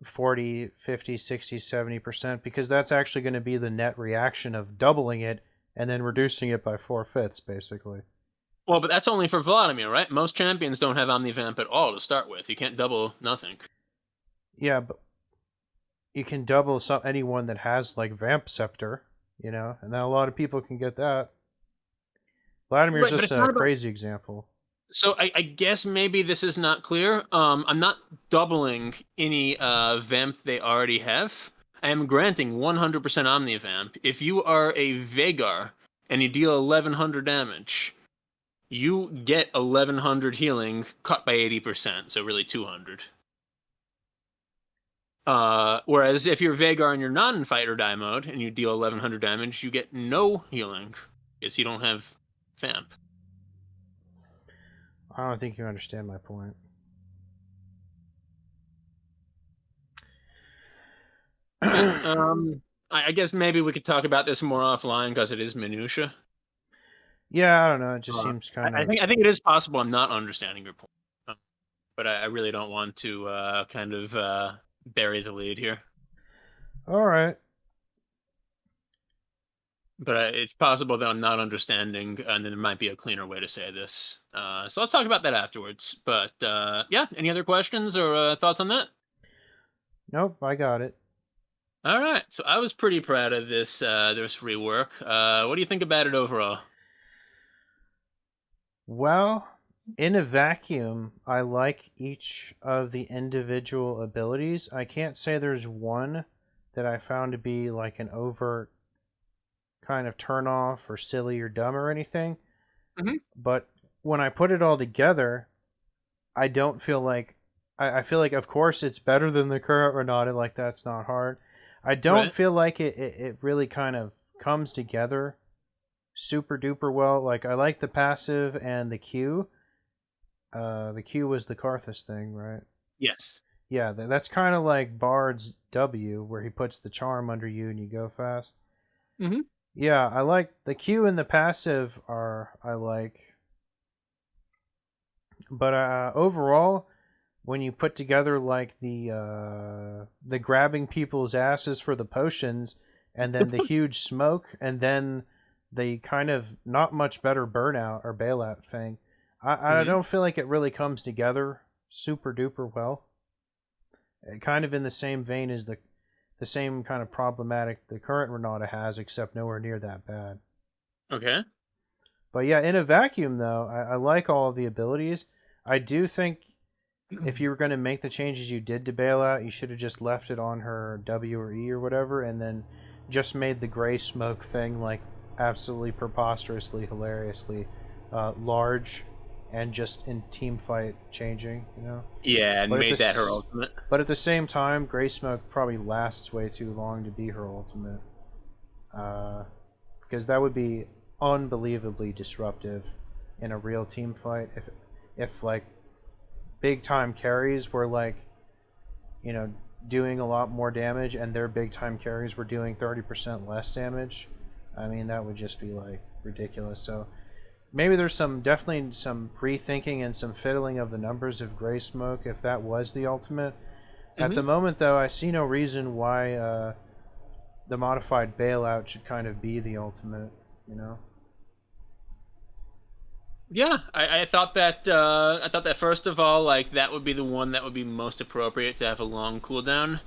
40, 50, 60, 70%, because that's actually going to be the net reaction of doubling it and then reducing it by 4/5, basically. Well, but that's only for Vladimir, right? Most champions don't have Omnivamp at all to start with. You can't double nothing. Yeah, but you can double anyone that has like Vamp Scepter, and then a lot of people can get that. Vladimir's Right, but just it's a not about. crazy example. So I guess maybe this is not clear. I'm not doubling any vamp they already have. I am granting 100% Omnivamp. If you are a Vagar and you deal 1100 damage, you get 1100 healing cut by 80%, so really 200. Whereas if you're Vagar and you're not in fight or die mode and you deal 1100 damage, you get no healing because you don't have vamp. I don't think you understand my point. Okay. I guess maybe we could talk about this more offline because it is minutia. Yeah, I don't know. It just Uh, seems I, kind I of. think I think it is possible I'm not understanding your point, but I really don't want to kind of bury the lead here. All right. But it's possible that I'm not understanding, and there might be a cleaner way to say this. So let's talk about that afterwards. But yeah, any other questions or thoughts on that? Nope, I got it. All right. So I was pretty proud of this rework. What do you think about it overall? Well, in a vacuum, I like each of the individual abilities. I can't say there's one that I found to be like an overt kind of turn off or silly or dumb or anything. Hmm. But when I put it all together, I don't feel like I feel like of course it's better than the current Renata, like that's not hard. I don't Right. feel like it really kind of comes together super duper well. Like I like the passive and the Q. The Q was the Karthus thing, right? Yes. Yeah, that's kind of like Bard's W, where he puts the charm under you and you go fast. Hmm. Yeah, I like the Q and the passive are I like, but overall, when you put together like the grabbing people's asses for the potions, and then the huge smoke, and then the kind of not much better burnout or bailout thing, I Hmm. don't feel like it really comes together super duper well. Kind of in the same vein as the same kind of problematic the current Renata has, except nowhere near that bad. Okay. But yeah, in a vacuum though, I like all of the abilities. I do think if you were going to make the changes you did to bailout, you should have just left it on her W or E or whatever, and then just made the gray smoke thing like absolutely preposterously, hilariously large, and just in team fight changing, you know. Yeah, and But at made that her this, ultimate. but at the same time, gray smoke probably lasts way too long to be her ultimate, uh, because that would be unbelievably disruptive in a real team fight. If like big time carries were like, you know, doing a lot more damage and their big time carries were doing 30% less damage, I mean, that would just be like ridiculous. So maybe there's definitely some rethinking and some fiddling of the numbers of Gray Smoke if that was the ultimate. At Hmm. the moment, though, I see no reason why the modified bailout should kind of be the ultimate, you know? Yeah, I thought that first of all, like that would be the one that would be most appropriate to have a long cooldown.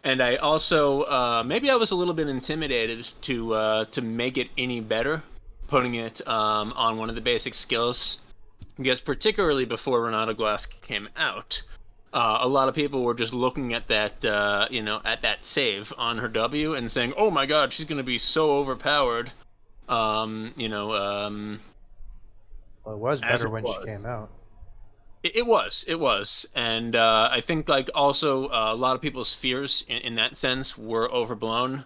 And I also maybe I was a little bit intimidated to make it any better, putting it on one of the basic skills. Because particularly before Renata Glass came out, a lot of people were just looking at that at that save on her W and saying, "Oh my God, she's gonna be so overpowered." Um, you know, um, Well, it was as better it when she was. came out. It was, and I think like also a lot of people's fears in that sense were overblown,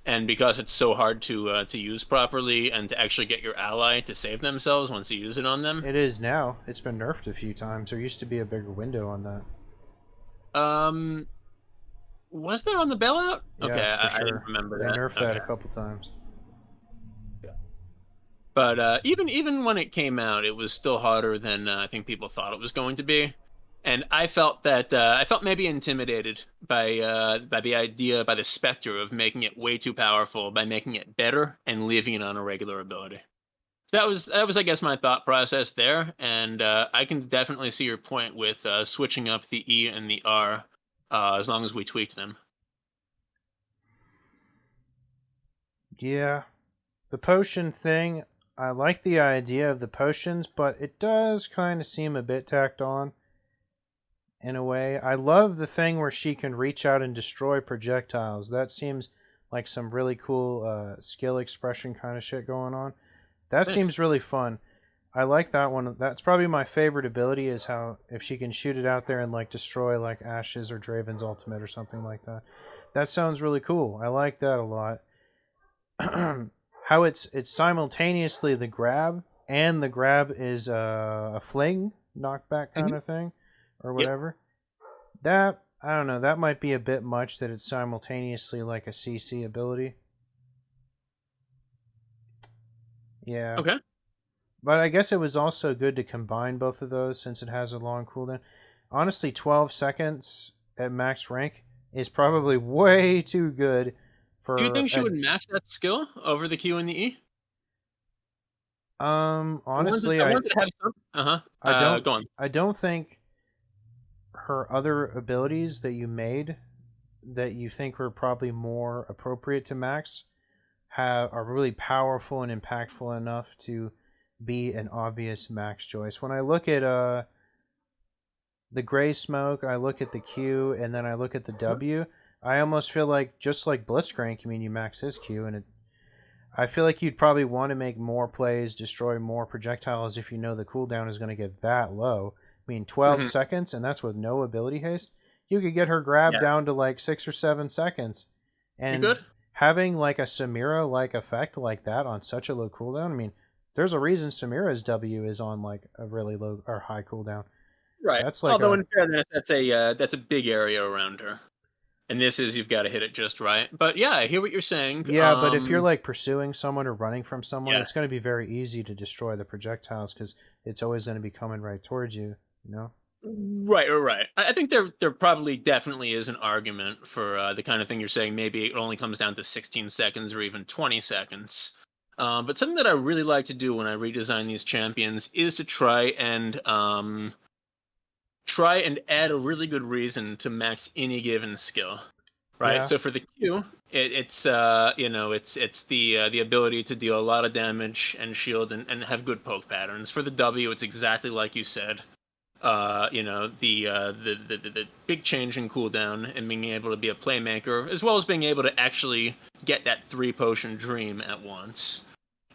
and because it's so hard to use properly and to actually get your ally to save themselves once you use it on them. It is now. It's been nerfed a few times. There used to be a bigger window on that. Um, was there on the bailout? Okay, Yeah, for I didn't sure. remember They that. nerfed that Okay, a couple times. but even when it came out, it was still harder than I think people thought it was going to be. And I felt maybe intimidated by the idea, by the specter of making it way too powerful, by making it better and leaving it on a regular ability. So that was I guess my thought process there, and I can definitely see your point with switching up the E and the R as long as we tweaked them. Yeah. The potion thing, I like the idea of the potions, but it does kind of seem a bit tacked on in a way. I love the thing where she can reach out and destroy projectiles. That seems like some really cool skill expression kind of shit going on. That Thanks. seems really fun. I like that one. That's probably my favorite ability is how if she can shoot it out there and like destroy like Ashes or Draven's ultimate or something like that. That sounds really cool. I like that a lot. How it's simultaneously the grab and the grab is a fling knockback kind Hmm. of thing or Yep. whatever. That I don't know. That might be a bit much that it's simultaneously like a CC ability. Yeah, Okay. but I guess it was also good to combine both of those since it has a long cooldown. Honestly, 12 seconds at max rank is probably way too good Do you for think she would max that skill over the Q and the E? honestly I wanted to have some. I don't Go on. I don't think her other abilities that you made that you think were probably more appropriate to max are really powerful and impactful enough to be an obvious max choice. When I look at the gray smoke, I look at the Q, and then I look at the Uh-huh. W. I almost feel like just like Blitzcrank. I mean, you max his Q, and I feel like you'd probably want to make more plays, destroy more projectiles if you know the cooldown is going to get that low. I mean, 12 Hmm. seconds, and that's with no ability haste. You could get her grab Yeah, down to like 6 or 7 seconds. you And good? having like a Samira like effect like that on such a low cooldown, I mean, there's a reason Samira's W is on like a really low or high cooldown. Right. That's like Although a in fairness, that's a big area around her, and this is you've got to hit it just right. But yeah, I hear what you're saying. yeah, but if you're like pursuing someone or running from someone, Yeah. it's going to be very easy to destroy the projectiles because it's always going to be coming right towards you. You know? Right, right. I think there probably definitely is an argument for the kind of thing you're saying. Maybe it only comes down to 16 seconds or even 20 seconds. But something that I really like to do when I redesign these champions is to try and add a really good reason to max any given skill. Right. Yeah, So for the Q, it's it's the ability to deal a lot of damage and shield and have good poke patterns. For the W, it's exactly like you said. The big change in cooldown and being able to be a playmaker, as well as being able to actually get that 3 potion dream at once.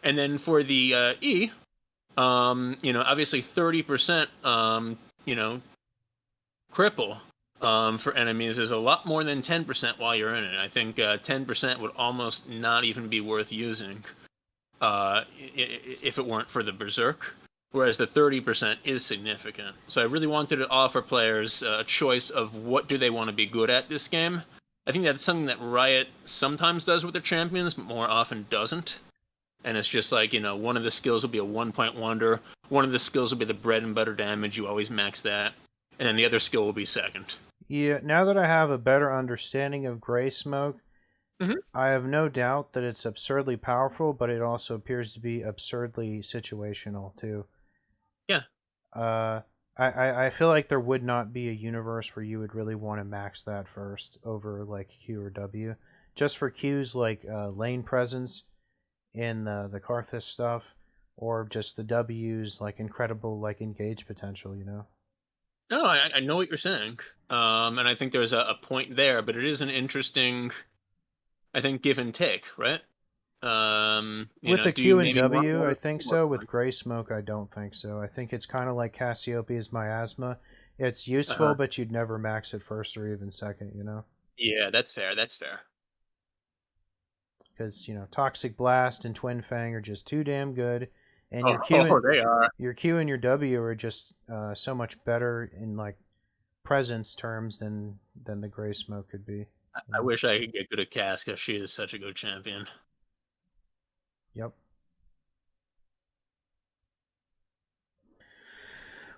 And then for the E, obviously 30%, cripple for enemies is a lot more than 10% while you're in it. I think 10% would almost not even be worth using if it weren't for the berserk. Whereas the 30% is significant. So I really wanted to offer players a choice of what do they want to be good at this game. I think that's something that Riot sometimes does with their champions, but more often doesn't. And it's just like, one of the skills will be a 1 point wonder. One of the skills will be the bread and butter damage. You always max that. And then the other skill will be second. yeah. Now that I have a better understanding of gray smoke, Hmm. I have no doubt that it's absurdly powerful, but it also appears to be absurdly situational too. Yeah. Uh, I feel like there would not be a universe where you would really want to max that first over like Q or W, just for Q's like lane presence in the Karthus stuff, or just the W's like incredible like engage potential. You know? No, I know what you're saying. And I think there's a point there, but it is an interesting, I think, give and take, right? With the Do you Q and maybe want W, more I of think the more so. With points? Gray Smoke, I don't think so. I think it's kind of like Cassiopeia's Miasma. It's useful, Uh-huh. but you'd never max it first or even second, you know? Yeah, that's fair. That's fair. Because, Toxic Blast and Twin Fang are just too damn good. And Oh, oh, they are. your Q and your W are just so much better in like presence terms than the Gray Smoke could be. You I know? wish I could get good at Cass because she is such a good champion. Yep.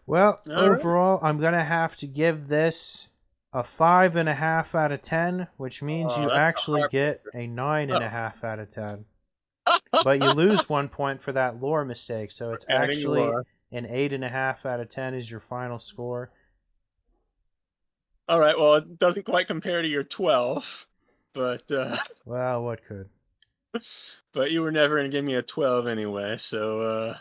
Well, All right. overall, I'm gonna have to give this a 5.5 out of 10, which means Oh, you that's actually get a nine a and a heart. half out of 10. But you Oh. lose 1 point for that lore mistake, so it's Adding actually lore. an 8.5 out of 10 is your final score. All right. Well, it doesn't quite compare to your 12, but Well, what could? but you were never gonna give me a 12 anyway, so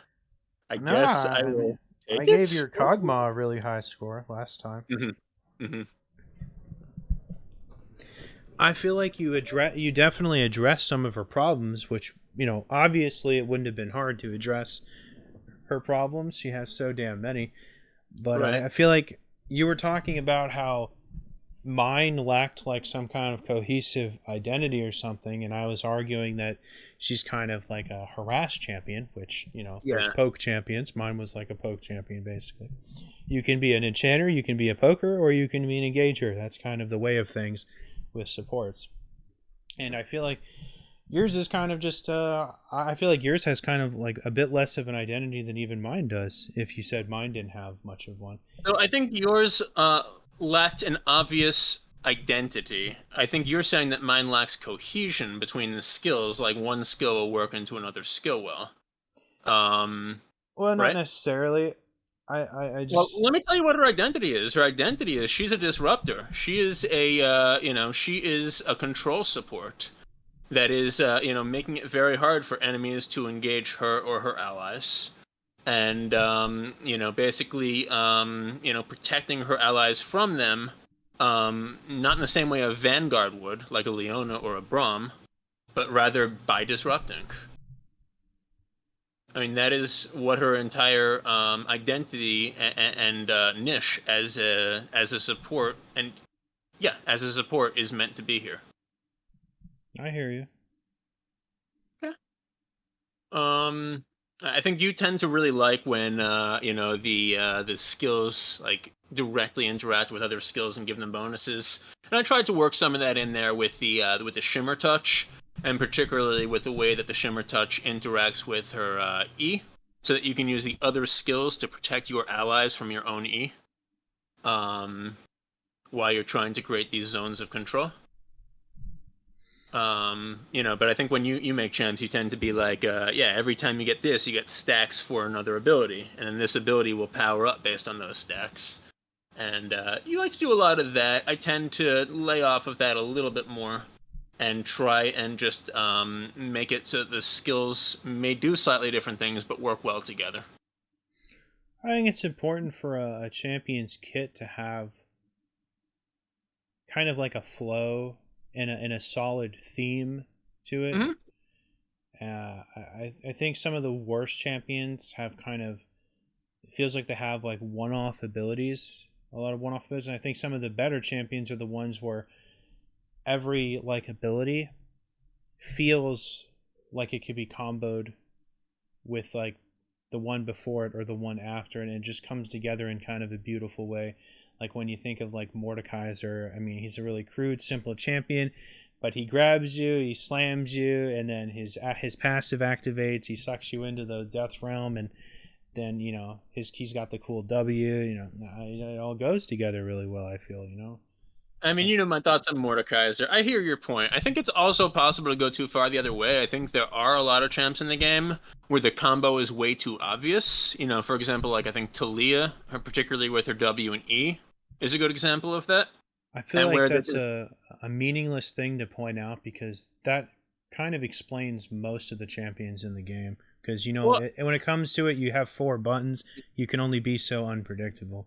I guess Nah, I I will mean, I take gave it. your Kog'Maw a really high score last time. Hmm. Hmm. I feel like you definitely addressed some of her problems, which obviously it wouldn't have been hard to address her problems. She has so damn many. But Right. I feel like you were talking about how mine lacked like some kind of cohesive identity or something, and I was arguing that she's kind of like a harass champion, which there's Yeah. poke champions. Mine was like a poke champion basically. You can be an enchanter, you can be a poker, or you can be an engager. That's kind of the way of things with supports. And I feel like yours is kind of just I feel like yours has kind of like a bit less of an identity than even mine does, if you said mine didn't have much of one. So I think yours lacked an obvious identity. I think you're saying that mine lacks cohesion between the skills, like one skill will work into another skill well. Well, not Right? necessarily. I Well, just let me tell you what her identity is. Her identity is she's a disruptor. She is she is a control support that is, making it very hard for enemies to engage her or her allies. And basically protecting her allies from them, not in the same way a vanguard would, like a Leona or a Braum, but rather by disrupting. I mean, that is what her entire identity and niche as a support and yeah, as a support is meant to be here. I hear you. Yeah. Um, I think you tend to really like when the skills like directly interact with other skills and give them bonuses. And I tried to work some of that in there with the shimmer touch, and particularly with the way that the shimmer touch interacts with her E, so that you can use the other skills to protect your allies from your own E. Um, while you're trying to create these zones of control. But I think when you make champs, you tend to be like, yeah, every time you get this, you get stacks for another ability, and then this ability will power up based on those stacks. And you like to do a lot of that. I tend to lay off of that a little bit more and try and just make it so that the skills may do slightly different things but work well together. I think it's important for a champion's kit to have kind of like a flow and a solid theme to it. Mm-hmm. I think some of the worst champions have kind of, it feels like they have like one off abilities, a lot of one off abilities. And I think some of the better champions are the ones where every like ability feels like it could be comboed with like the one before it or the one after, and it just comes together in kind of a beautiful way. Like when you think of like Mordekaiser, I mean, he's a really crude, simple champion, but he grabs you, he slams you, and then his passive activates. He sucks you into the death realm, and then he's got the cool W. It all goes together really well. I feel I mean, so. you know my thoughts on Mordekaiser. I hear your point. I think it's also possible to go too far the other way. I think there are a lot of champs in the game where the combo is way too obvious. For example, like I think Talia, particularly with her W and E, is a good example of that. I feel And like where this that's is, a meaningless thing to point out because that kind of explains most of the champions in the game. Because well, when it comes to it, you have four buttons. You can only be so unpredictable.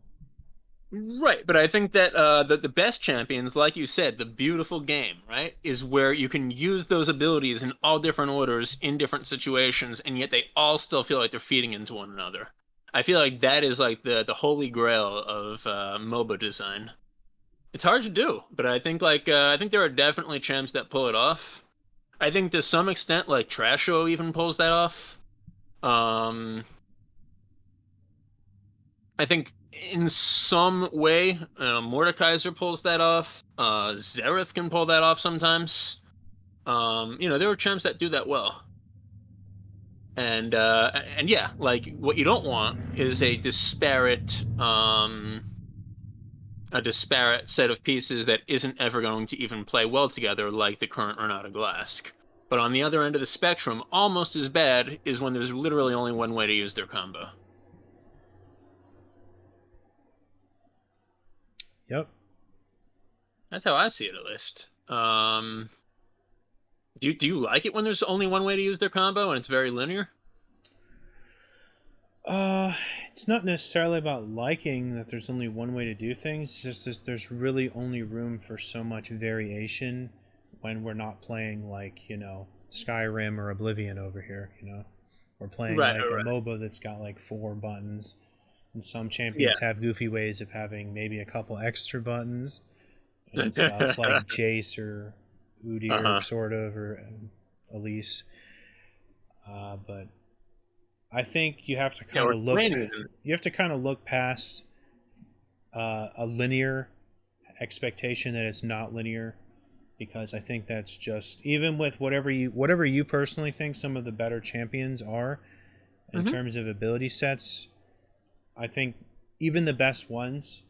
right, but I think that the best champions, like you said, the beautiful game, right, is where you can use those abilities in all different orders in different situations, and yet they all still feel like they're feeding into one another. I feel like that is like the holy grail of MOBA design. It's hard to do, but I think there are definitely champs that pull it off. I think to some extent, like Trasho even pulls that off. Um, I think in some way, Mordekaiser pulls that off. Xerath can pull that off sometimes. There are champs that do that well. And yeah, like what you don't want is a disparate set of pieces that isn't ever going to even play well together, like the current Renata Glask. But on the other end of the spectrum, almost as bad is when there's literally only one way to use their combo. Yep. That's how I see it, at least. Do you like it when there's only one way to use their combo and it's very linear? Uh, it's not necessarily about liking that there's only one way to do things. It's just there's really only room for so much variation when we're not playing like Skyrim or Oblivion over here. We're playing Right, like a right. MOBA that's got like four buttons, and some Yeah. champions have goofy ways of having maybe a couple extra buttons and stuff like Jace or Udyr, Uh-huh. sort of, or Elise. But I think you have to Yeah, kind we're of look. training them. You have to kind of look past a linear expectation that it's not linear, because I think that's just, even with whatever you personally think some of the better champions are in Hmm. terms of ability sets. I think even the best ones,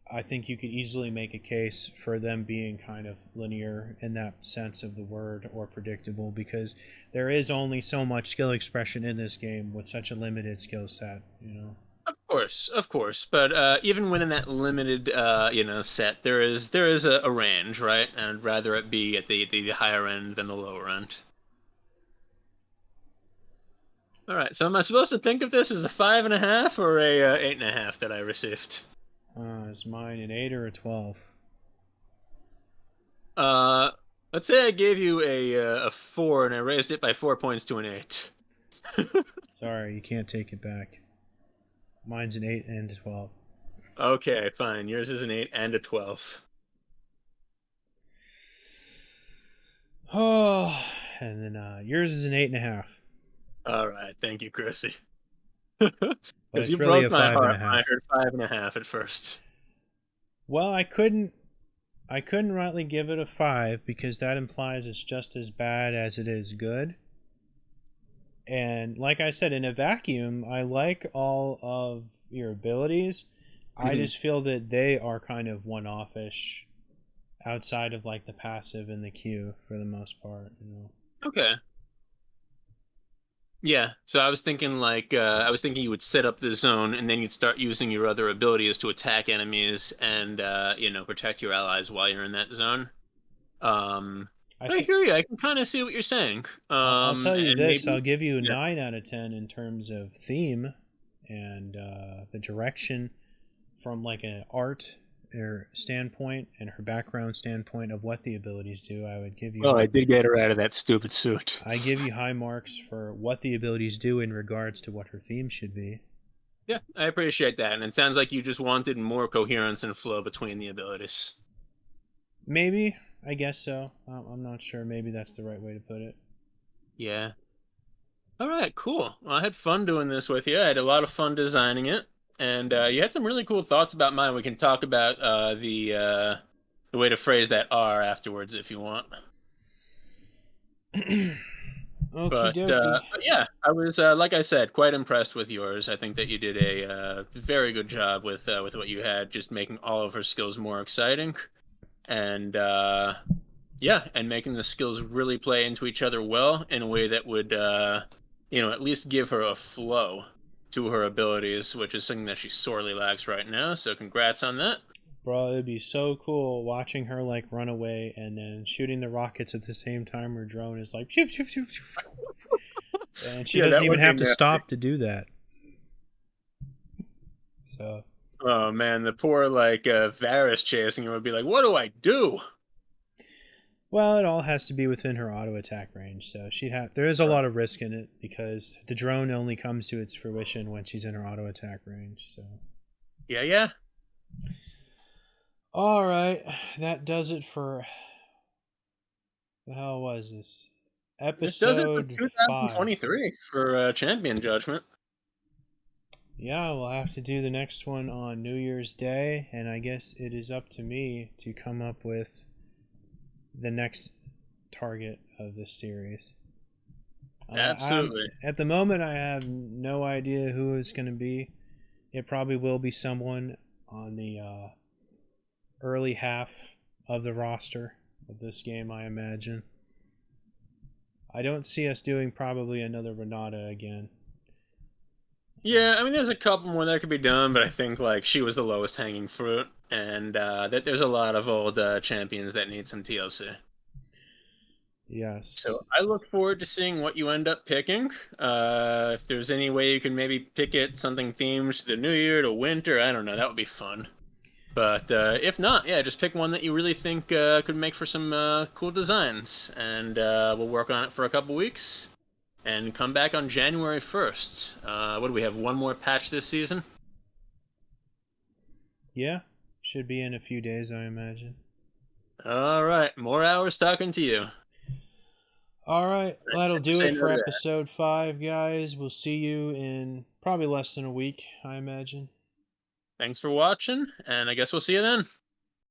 I think you could easily make a case for them being kind of linear in that sense of the word, or predictable, because there is only so much skill expression in this game with such a limited skill set. Of course. But even within that limited, set, there is a range, right? And I'd rather it be at the higher end than the lower end. All right. So am I supposed to think of this as a 5.5 or a 8.5 that I received? Is mine an 8 or a 12? Let's say I gave you a 4 and I raised it by 4 points to an 8. Sorry, you can't take it back. Mine's an 8 and a 12. Okay, fine. Yours is an 8 and a 12. Oh, and then yours is an 8.5. All right, thank you, Chrissy. But Because you it's really broke a my five and heart a when I half. heard 5.5 at first. Well, I couldn't rightly give it a 5 because that implies it's just as bad as it is good. And like I said, in a vacuum, I like all of your abilities. I Mhm. just feel that they are kind of one-offish outside of like the passive and the Q for the most part. Okay. Yeah, so I was thinking I was thinking you would set up the zone and then you'd start using your other abilities to attack enemies and protect your allies while you're in that zone. Um, I but I think hear you. I can kind of see what you're saying. I'll tell you And this: maybe I'll give you a yeah. 9 out of 10 in terms of theme and the direction from like an art or standpoint and her background standpoint of what the abilities do. I would give you Well, I high. did get her out of that stupid suit. I give you high marks for what the abilities do in regards to what her theme should be. Yeah, I appreciate that. And it sounds like you just wanted more coherence and flow between the abilities. Maybe I guess so. I'm not sure. Maybe that's the right way to put it. Yeah. All right, cool. Well, I had fun doing this with you. I had a lot of fun designing it, and you had some really cool thoughts about mine. We can talk about the way to phrase that R afterwards if you want. Okie dokie. But yeah, I was like I said, quite impressed with yours. I think that you did a very good job with what you had, just making all of her skills more exciting, and yeah, and making the skills really play into each other well in a way that would, at least give her a flow to her abilities, which is something that she sorely lacks right now. So congrats on that. Bro, it'd be so cool watching her like run away and then shooting the rockets at the same time her drone is like shoop shoop shoop, shoop. And she Yeah, doesn't that even would be have to nasty. stop to do that. So, Oh man, the poor Varys chasing her would be like, "What do I do?" well, it all has to be within her auto attack range. So she'd have. There is a lot of risk in it because the drone only comes to its fruition when she's in her auto attack range. So, Yeah, yeah. all right, that does it for the hell was this This does it for episode 5. 2023 for Champion Judgment. Yeah, we'll have to do the next one on New Year's Day, and I guess it is up to me to come up with the next target of this series. I'm Absolutely. at the moment I have no idea who it's going to be. It probably will be someone on the early half of the roster of this game, I imagine. I don't see us doing probably another Renata again. Yeah, I mean, there's a couple more that could be done, but I think she was the lowest hanging fruit, and that there's a lot of old champions that need some TLC. Yes. So I look forward to seeing what you end up picking. If there's any way you can maybe pick it something themed to the new year to winter, I don't know, that would be fun. But if not, yeah, just pick one that you really think could make for some cool designs, and we'll work on it for a couple weeks and come back on January 1st. What do we have? One more patch this season? Yeah. Should be in a few days, I imagine. All right, more hours talking to you. All right, well, that'll Never do say it no for to that. episode 5, guys. We'll see you in probably less than a week, I imagine. Thanks for watching, and I guess we'll see you then.